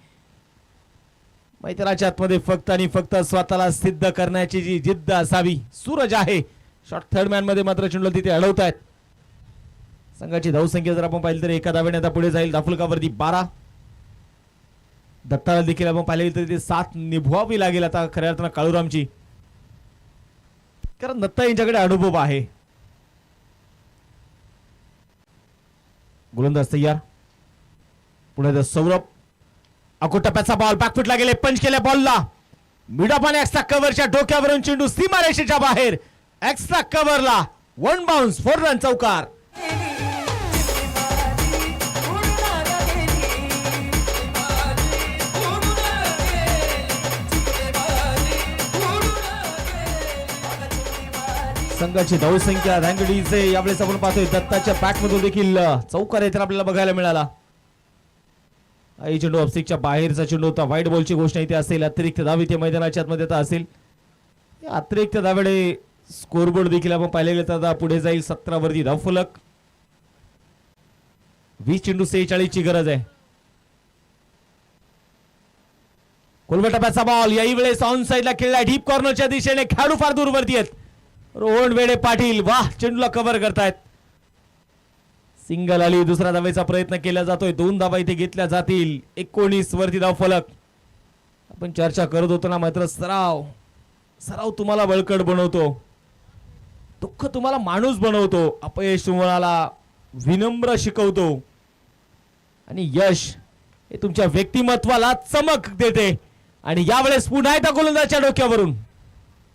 [SPEAKER 1] मैदानाच्या आतमध्ये फक्त आणि फक्त स्वतःला सिद्ध करण्याची जी जिद्द असावी. सूरज आहे शॉट थर्ड मॅन मध्ये मात्र चेंडूला तिथे अडवतायत. संघाची धावसंख्या जर आपण पाहिली तर एका धावेने आता पुढे जाईल. दाफुलकावरती 12. दत्ताला देखील आपण पाहिले तर ते 7 निभवावी लागेल आता खऱ्या अर्थानं काळूरामची, कारण दत्ता यांच्याकडे अनुभव आहे. गोलंदाज तयार. पुढे सौरभ. अकोटप्प्याचा बॉल बॅकफुटला गेले. पंच केल्या बॉलला. मिडॉप आणि एक्स्ट्रा कव्हरच्या डोक्यावरून चेंडू सीमारेषेच्या बाहेर. एक्स्ट्रा कव्हरला 1 बाउन्स 4 रन चौकार. संघाची धावसंख्या रँगडीचे यावेळेस आपण पाहतोय दत्ताच्या बॅटमधून देखील चौकार येताना आपल्याला बघायला मिळाला. आई चेंडू ऑफस्टिकच्या बाहेरचा चेंडू होता. वाईट बॉलची घोषणा इथे असेल. अतिरिक्त धाव इथे मैदानाच्या आतमध्ये आता असेल. या अतिरिक्त धावेळे स्कोरबोर्ड देखील आपण पाहिले गेले तर पुढे जाईल. 17 वरती धाव फलक. 20 चेंडू 46 ची गरज आहे. कोलवटप्प्याचा बॉल याही वेळेस ऑन साइडला खेळला. डीप कॉर्नरच्या दिशेने खेळाडू फार दूर वरती आहेत. रोहन वेडे पाटील वाह चेंडूला कव्हर करतायत. सिंगल आली. दुसरा धावेचा प्रयत्न केला जातोय. 2 धावा इथे घेतल्या जातील. 19 वरती धाव फलक. आपण चर्चा करत होतो ना मात्र सराव तुम्हाला बळकट बनवतो. दुःख तुम्हाला माणूस बनवतो. अपयश तुम्हाला विनम्र शिकवतो आणि यश हे तुमच्या व्यक्तिमत्वाला चमक देते. आणि यावेळेस पुन्हा एकदा गोलंदाजच्या डोक्यावरून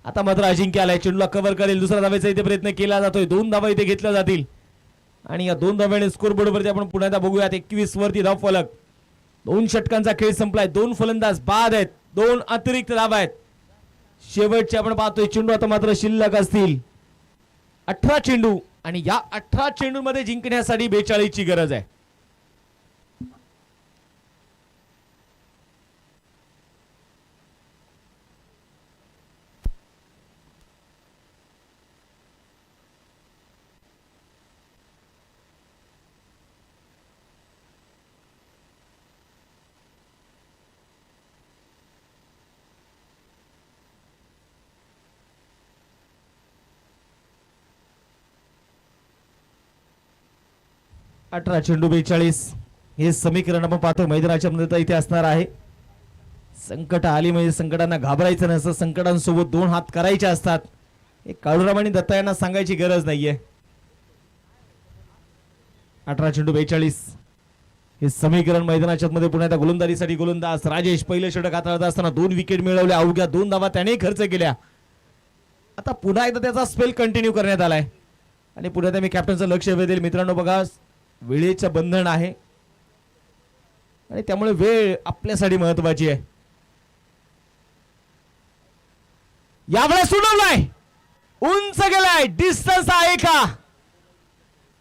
[SPEAKER 1] आता मात्र अजिंक्य आलाय. चेंडूला कव्हर करेल. दुसरा धावेचा इथे प्रयत्न केला जातोय. 2 धावा इथे घेतल्या जातील आणि या 2 धाव्याने स्कोरबोर्ड वरती आपण पुन्हा एकदा बघूयात. 21 वरती धाव फलक. 2 षटकांचा खेळ संपलाय. 2 फलंदाज बाद आहेत. 2 अतिरिक्त धावा आहेत. शेवटचे आपण पाहतोय चेंडू आता मात्र शिल्लक असतील 18 चेंडू आणि या 18 चेंडूमध्ये जिंकण्यासाठी 42 ची गरज आहे. अठरा चेंडू 42 हे समीकरण आपण पाहतो मैदानाच्या मध्ये इथे असणार आहे. संकट आली म्हणजे संकटांना घाबरायचं नसतं. संकटांसोबत 2 हात करायचे असतात. हे काळूराम आणि दत्ता यांना सांगायची गरज नाहीये. 18 चेंडू 42 हे समीकरण मैदानाच्या मध्ये पुन्हा एकदा गोलंदाजीसाठी गोलंदाज राजेश. पहिले षटक हाताळत असताना 2 विकेट मिळवल्या. अवघ्या 2 धावा त्याने खर्च केल्या. आता पुन्हा एकदा त्याचा स्पेल कंटिन्यू करण्यात आलाय आणि पुन्हा एकदा मी कॅप्टनचं लक्ष वेधेल. मित्रांनो बघा वेळेचं बंधन आहे आणि त्यामुळे वेळ आपल्यासाठी महत्वाची आहे. यावेळेस उडवलाय. उंच गेलाय. डिस्टन्स आहे का?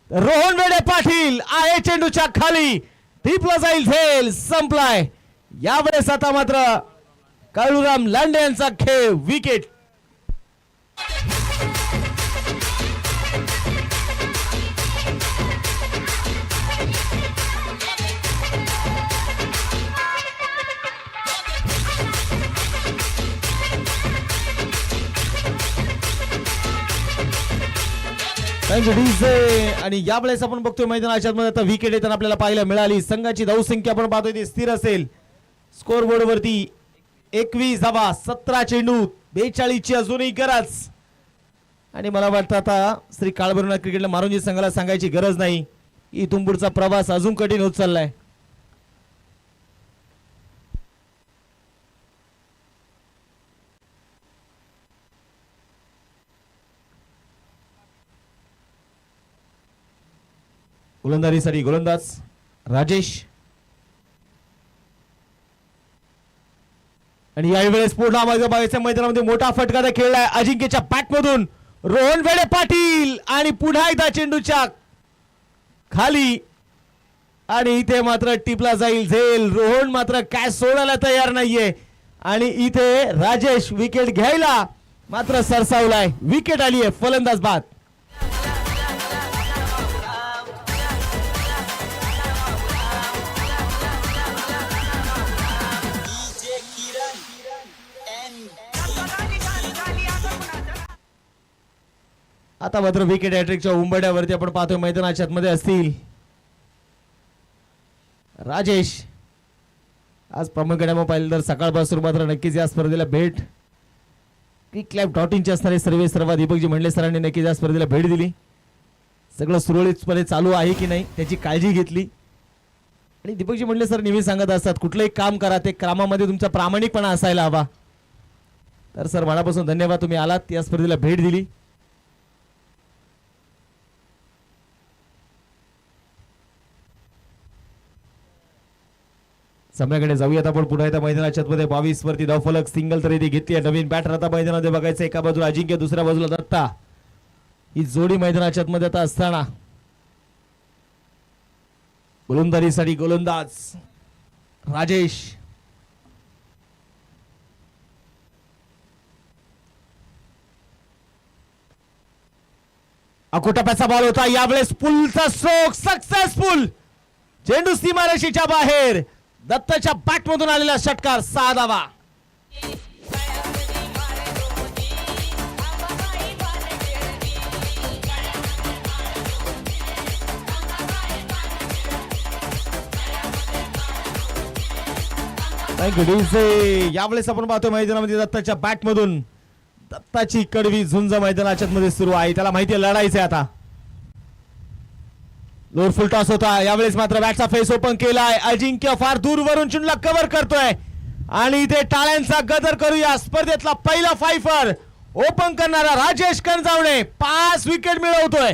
[SPEAKER 1] रोहन वेडे पाटील आहे चेंडूच्या खाली. टिपला जाईल. झेल संपलाय. यावेळेस आता मात्र काळूराम लांडे यांचा खेळ. विकेट. आणि यावेळेस आपण बघतोय मैदानाच्या मध्ये आता विकेट येताना आपल्याला पाहायला मिळाली. संघाची धावसंख्या आपण पाहतोय ती स्थिर असेल. स्कोर बोर्ड वरती 21 धावा 17 चेंडू 42 ची अजूनही गरज. आणि मला वाटतं आता श्री काळभैरवनाथ क्रिकेटला मारुंजी संघाला सांगायची गरज नाही. इथून पुढचा प्रवास अजून कठीण होत चाललाय. गोलंदाजीसाठी गोलंदाज राजेश आणि यावेळेस पूर्ण मैदानामध्ये मोठा फटका खेळलाय. अजिंक्यच्या बॅटमधून रोहन वेडे पाटील आणि पुन्हा एकदा चेंडूच्या खाली आणि इथे मात्र टिपला जाईल झेल. रोहन मात्र काय सोडायला तयार नाहीये आणि इथे राजेश विकेट घ्यायला मात्र सरसावलाय. विकेट आली आहे. फलंदाज बाद. आता मात्र विकेट हॅट्रिकच्या उंबरड्यावरती आपण पाहतोय मैदानाच्या आतमध्ये असतील राजेश. आज प्रामुख्याने आपण पाहिलं तर सकाळपासून मात्र नक्कीच या स्पर्धेला भेट क्लिकलॅब.in चे असणारे सर्वे सर्व दीपकजी म्हणले सरांनी नक्कीच या स्पर्धेला भेट दिली. सगळं सुरळीतपणे चालू आहे की नाही त्याची काळजी घेतली. आणि दीपकजी म्हणले सर नेहमी सांगत असतात कुठलंही काम करा ते कामामध्ये तुमचा प्रामाणिकपणा असायला हवा. तर सर मनापासून धन्यवाद तुम्ही आलात या स्पर्धेला भेट दिली. सामन्याकडे जाऊयात आपण पुन्हा एकदा मैदानाच्या आतमध्ये 22 वरती धावफलक सिंगल तर इथे घेतली आहे. नवीन बॅटर आता मैदानामध्ये बघायचं एका बाजूला अजिंक्य दुसऱ्या बाजूला दत्ता. ही जोडी मैदानाच्या आतमध्ये आता असताना गोलंदाजीसाठी गोलंदाज राजेश. अकोटप्याचा बॉल होता यावेळेस पुलचा स्ट्रोक सक्सेसफुल. चेंडू सीमारेषेच्या बाहेर दत्ताच्या बॅटमधून आलेला षटकार 6 धावा. यावेळेस आपण पाहतोय मैदानामध्ये दत्ताच्या बॅटमधून दत्ताची कडवी झुंज मैदानाच्या मध्ये सुरू आहे. त्याला माहिती आहे लढायचं आता. लोअर फुल टॉस होता यावेळेस मात्र बॅटचा फेस ओपन केलाय. अजिंक्य फार दूरवरून चुनला कव्हर करतोय आणि इथे टाळ्यांचा गदर करूया. स्पर्धेतला पहिला फायफर ओपन करणारा राजेश कणजावणे 5 विकेट मिळवतोय.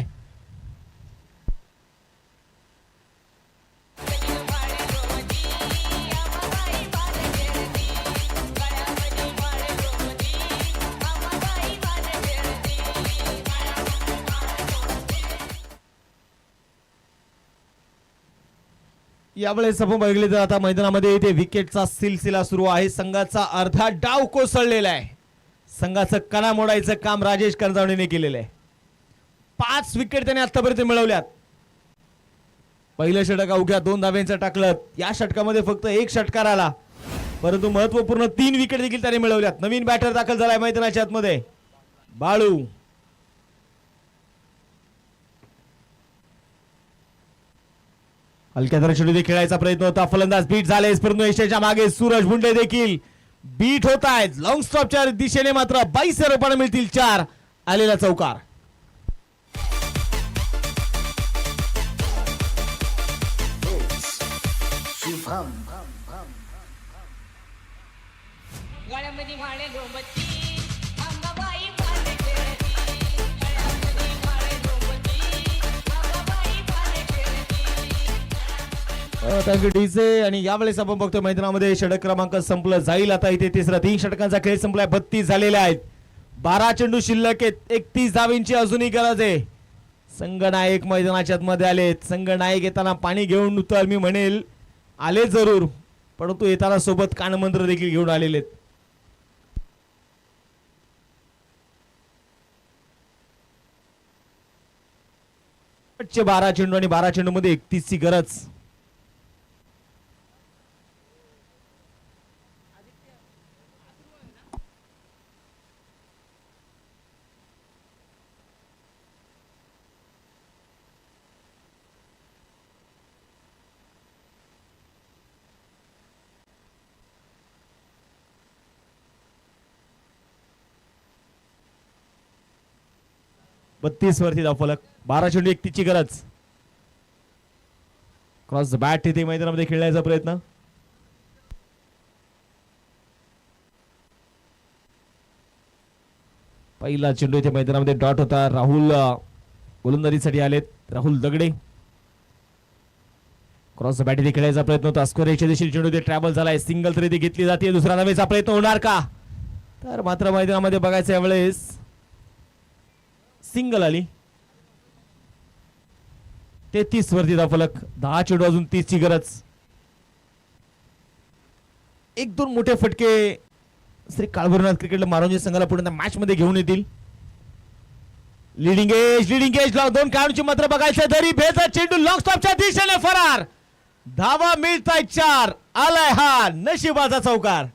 [SPEAKER 1] यावेळेस आपण बघितले तर आता मैदानामध्ये इथे विकेटचा सिलसिला सुरू आहे. संघाचा अर्धा डाव कोसळलेला आहे. संघाचं कणा मोडायचं काम राजेश कणजावणेने केलेलं आहे. 5 विकेट त्याने आतापर्यंत मिळवल्यात. पहिलं षटक अवघ्या 2 धाब्यांचं टाकलं. या षटकामध्ये फक्त 1 षटकार आला परंतु महत्वपूर्ण 3 विकेट देखील त्याने मिळवल्यात. नवीन बॅटर दाखल झालाय मैदानाच्या आतमध्ये बाळू. हलक्या दर्शनी खेळायचा प्रयत्न होता. फलंदाज बीट झाले परंतु यशाच्या मागे सूरज भुंडे देखील बीट होत आहेत. लॉंग स्टॉपच्या दिशेने मात्र 22 रन मिळतील. 4 आलेला चौकार.
[SPEAKER 5] गळ्यामध्ये वाळे गोमती
[SPEAKER 1] थँक्यू डीजे. आणि यावेळेस आपण बघतोय मैदानामध्ये षटक क्रमांक संपलं जाईल. आता इथे तिसरा 3 षटकांचा खेळ संपलाय. 32 झालेले आहेत. 12 चेंडू शिल्लक आहेत. 31 धावींची अजूनही गरज आहे. संघनायक मैदानाच्या आतमध्ये आलेत. संघनायक येताना पाणी घेऊन तर मी म्हणेल आले जरूर परंतु येताना सोबत कानमंत्र देखील घेऊन आलेले आहेत. शेवटचे 12 चेंडू आणि 12 चेंडू मध्ये 31 ची गरज. बत्तीस वरती धावफलक. 12 चेंडू 31 ची गरज. क्रॉस बॅट इथे मैदानामध्ये खेळण्याचा प्रयत्न. पहिला चेंडू इथे मैदानामध्ये डॉट होता. राहुल गोलंदाजीसाठी आलेत. राहुल दगडे. क्रॉस बॅट इथे खेळायचा प्रयत्न होता. स्कोर याच्या दिशेने चेंडू इथे ट्रॅव्हल झालाय. सिंगल तरी इथे घेतली जाते. दुसरा नवेचा प्रयत्न होणार का तर मात्र मैदानामध्ये बघायचं यावेळेस सिंगल आली. 33 वरती धावफलक. 10 चेंडू अजून 30 ची गरज. 1-2 मोठे फटके श्री काळभैरवनाथ क्रिकेट मारोंजी संघाला पुढे मॅच मध्ये घेऊन येतील. लिडिंग एज 2 खेळाडूंची मात्र बघायचं. दरी भेचा चेंडू लॉंग स्टॉपच्या दिशेने फरार. धावा मिळताय 4. आलाय हा नशिबाचा चौकार.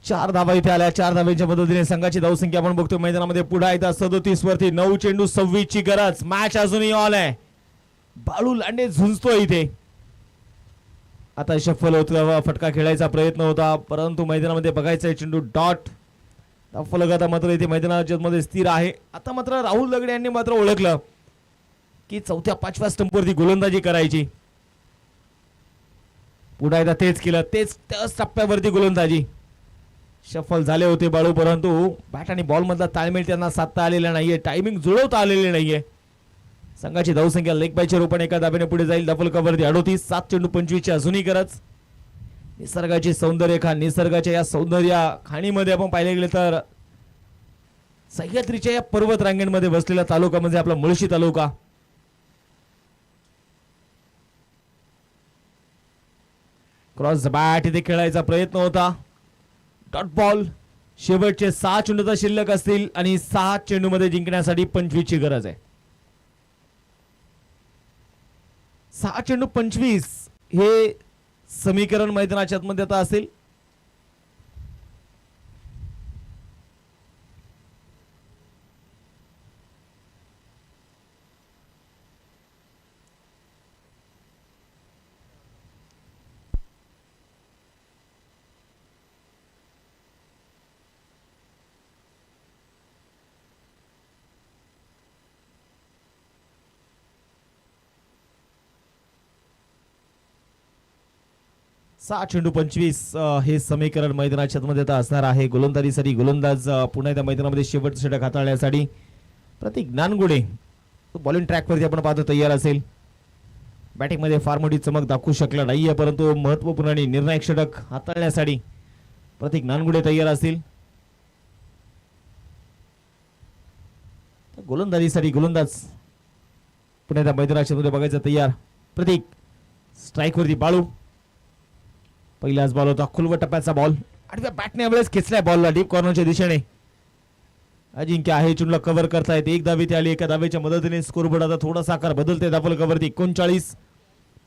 [SPEAKER 1] 4 धावा इथे आल्या. 4 धावांच्या मदतीने संघाची धावसंख्या आपण बघतो मैदानामध्ये पुढे येतात 37 वरती. 9 चेंडू 26 ची गरज. मॅच अजूनही ऑल आहे. बाळू लांडे झुंजतोय इथे. आता शफल होत फटका खेळायचा प्रयत्न होता परंतु मैदानामध्ये बघायचा चेंडू डॉट. फलक आता मात्र इथे मैदानाच्या मध्ये स्थिर आहे. आता मात्र राहुल दगडे यांनी मात्र ओळखलं की 4थ्या 5व्या स्टंपवरती गोलंदाजी करायची. पुढे एकदा तेच केलं. त्याच टप्प्यावरती गोलंदाजी. शफल झाले होते बाळू परंतु बॅट आणि बॉल मधला ताळमेळ त्यांना साधता आलेला नाहीये. टायमिंग जुळवता आलेली नाहीये. संघाची धावसंख्या लेग बायच्या रूपाने एका दाब्याने पुढे जाईल. डबल कव्हरती 38. 7 चेंडू 25 ची अजूनही गरज. निसर्गाची सौंदर्य खान. निसर्गाच्या या सौंदर्य खाणीमध्ये आपण पाहिले गेले तर सह्याद्रीच्या या पर्वत रांगेमध्ये बसलेला तालुका म्हणजे आपला मुळशी तालुका. क्रॉस बॅट इथे खेळायचा प्रयत्न होता. Dot ball. शेवटचे 6 चेंडू शिल्लक असतील आणि 6 चेंडू मध्ये जिंकण्यासाठी 25 ची गरज आहे. 6 चेंडू 25 हे समीकरण मैदानाच्या आतमध्ये आता असेल. सहा चेंडू 25 हे समीकरण मैदानाच्या मध्ये आता असणार आहे. गोलंदाजीसाठी गोलंदाज पुन्हा एकदा मैदानामध्ये शेवटचं षटक हाताळण्यासाठी प्रतीक नानगुडे बॉलिंग ट्रॅकवरती आपण पाहतो तयार असेल. बॅटिंग मध्ये फार मोठी चमक दाखवू शकला नाहीये परंतु महत्वपूर्ण आणि निर्णायक षटक हाताळण्यासाठी प्रतीक नानगुडे तयार असतील. गोलंदाजीसाठी गोलंदाज पुन्हा एकदा मैदानाच्या मध्ये बघायचं तयार. प्रतीक. स्ट्राईकवरती बाळू. पहिलाच बॉल होता. खुलवट टप्प्याचा बॉल. आठव्या बॅटने यावेळेस खेचलाय बॉलला डीप कॉर्नरच्या दिशेने. अजिंक्य आहे चेंडूला कव्हर करतायत. एक धाव इथे आली. एका धावेच्या मदतीने स्कोरबोर्ड आता थोडासा आकार बदलते. दाफल कव्हरती 39.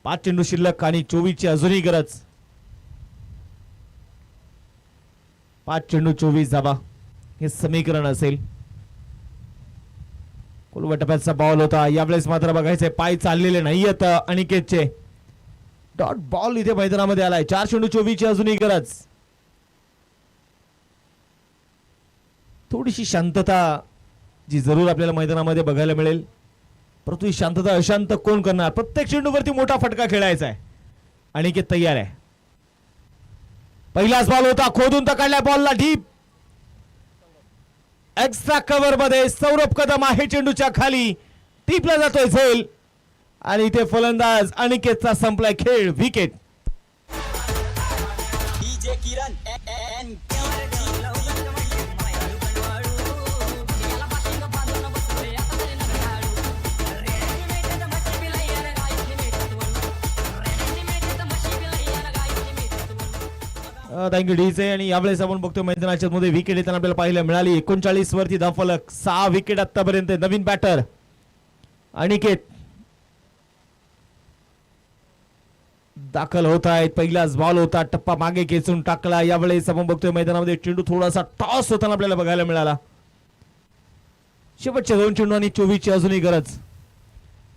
[SPEAKER 1] 5 चेंडू शिल्लक आणि 24 ची अजूनही गरज. 5 चेंडू 24 धावा हे समीकरण असेल. खुलवट टप्प्याचा बॉल होता. यावेळेस मात्र बघायचे पाय चाललेले नाहीयेत अनिकेतचे. डॉट बॉल इथे मैदानामध्ये आलाय. 4 चेंडू 24 ची अजूनही गरज. थोडीशी शांतता जी जरूर आपल्याला मैदानामध्ये बघायला मिळेल परंतु ही शांतता अशांत कोण करणार. प्रत्येक चेंडूवरती मोठा फटका खेळायचा आहे. अनिकेत तयार आहे. पहिलाच बॉल होता. खोदून काढल्या बॉलला डीप. एक्स्ट्रा कव्हर मध्ये सौरभ कदम आहे चेंडूच्या खाली. टिपला जातोय झेल आणि इथे फलंदाज अनिकेतचा संपलाय खेळ. विकेट. Thank you DJ. आणि यावेळेस आपण बघतो मैदानाच्या मध्ये विकेट येताना आपल्याला पाहायला मिळाली. 39 वरती धावफलक. 6 विकेट आतापर्यंत. नवीन बॅटर अनिकेत दाखल होत आहेत. पहिलाच बॉल होता. टप्पा मागे खेचून टाकला. यावेळेस आपण बघतोय मैदानामध्ये चेंडू थोडासा टॉस होताना आपल्याला बघायला मिळाला. शेवटचे 2 चेंडू आणि 24 ची अजूनही गरज.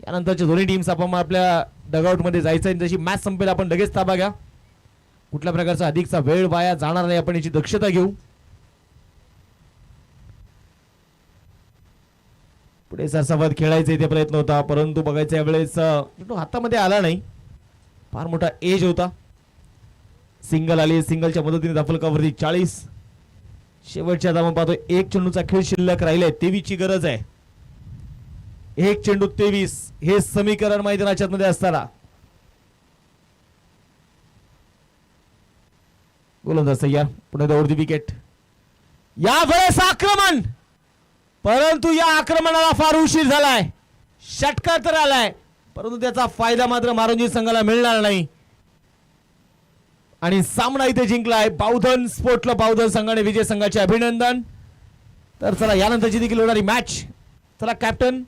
[SPEAKER 1] यानंतरच्या दोन्ही टीम्स आपण आपल्या डगआउट मध्ये जायचं. जशी मॅच संपेल आपण लगेच ताबा घ्या. कुठल्या प्रकारचा अधिकचा वेळ वाया जाणार नाही आपण याची दक्षता घेऊ. पुढे सरसावत खेळायचा इथे प्रयत्न होता परंतु बघायचं यावेळेस चेंडू हातामध्ये आला नाही. फार मोठा एज होता. सिंगल आली. सिंगलच्या मदतीने दाफलकावरती 40. शेवटच्या आपण पाहतो 1 चेंडूचा खेळ शिल्लक राहिलाय. 23 ची गरज आहे. 1 चेंडू 23 हे समीकरण मैदानाच्या मध्ये असताना गोलंदाज तयार. पुढे दौडती विकेट. यावेळेस आक्रमण परंतु या आक्रमणाला फार उशीर झालाय. षटकार तर आलाय परंतु त्याचा फायदा मात्र मारुंजी संघाला मिळणार नाही आणि सामना इथे जिंकलाय. बावधन स्पोर्ट क्लब बावधन संघाने विजय संघाचे अभिनंदन. तर चला यानंतरची देखील होणारी मॅच. चला कॅप्टन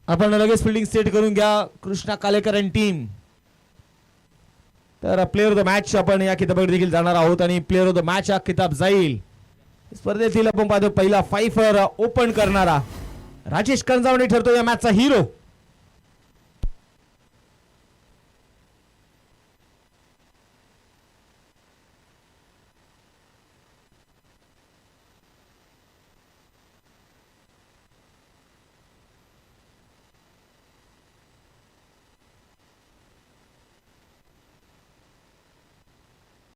[SPEAKER 1] आपण लगेच फिल्डिंग सेट करून घ्या. कृष्णा कालेकर आणि टीम. तर प्लेअर ऑफ द मॅच आपण या किताबाकडे देखील जाणार आहोत आणि प्लेअर ऑफ द मॅच हा किताब जाईल स्पर्धेतील आपण पाहतो पहिला 5 ओपन करणारा राजेश कंजावणे ठरतो या मॅचचा हिरो.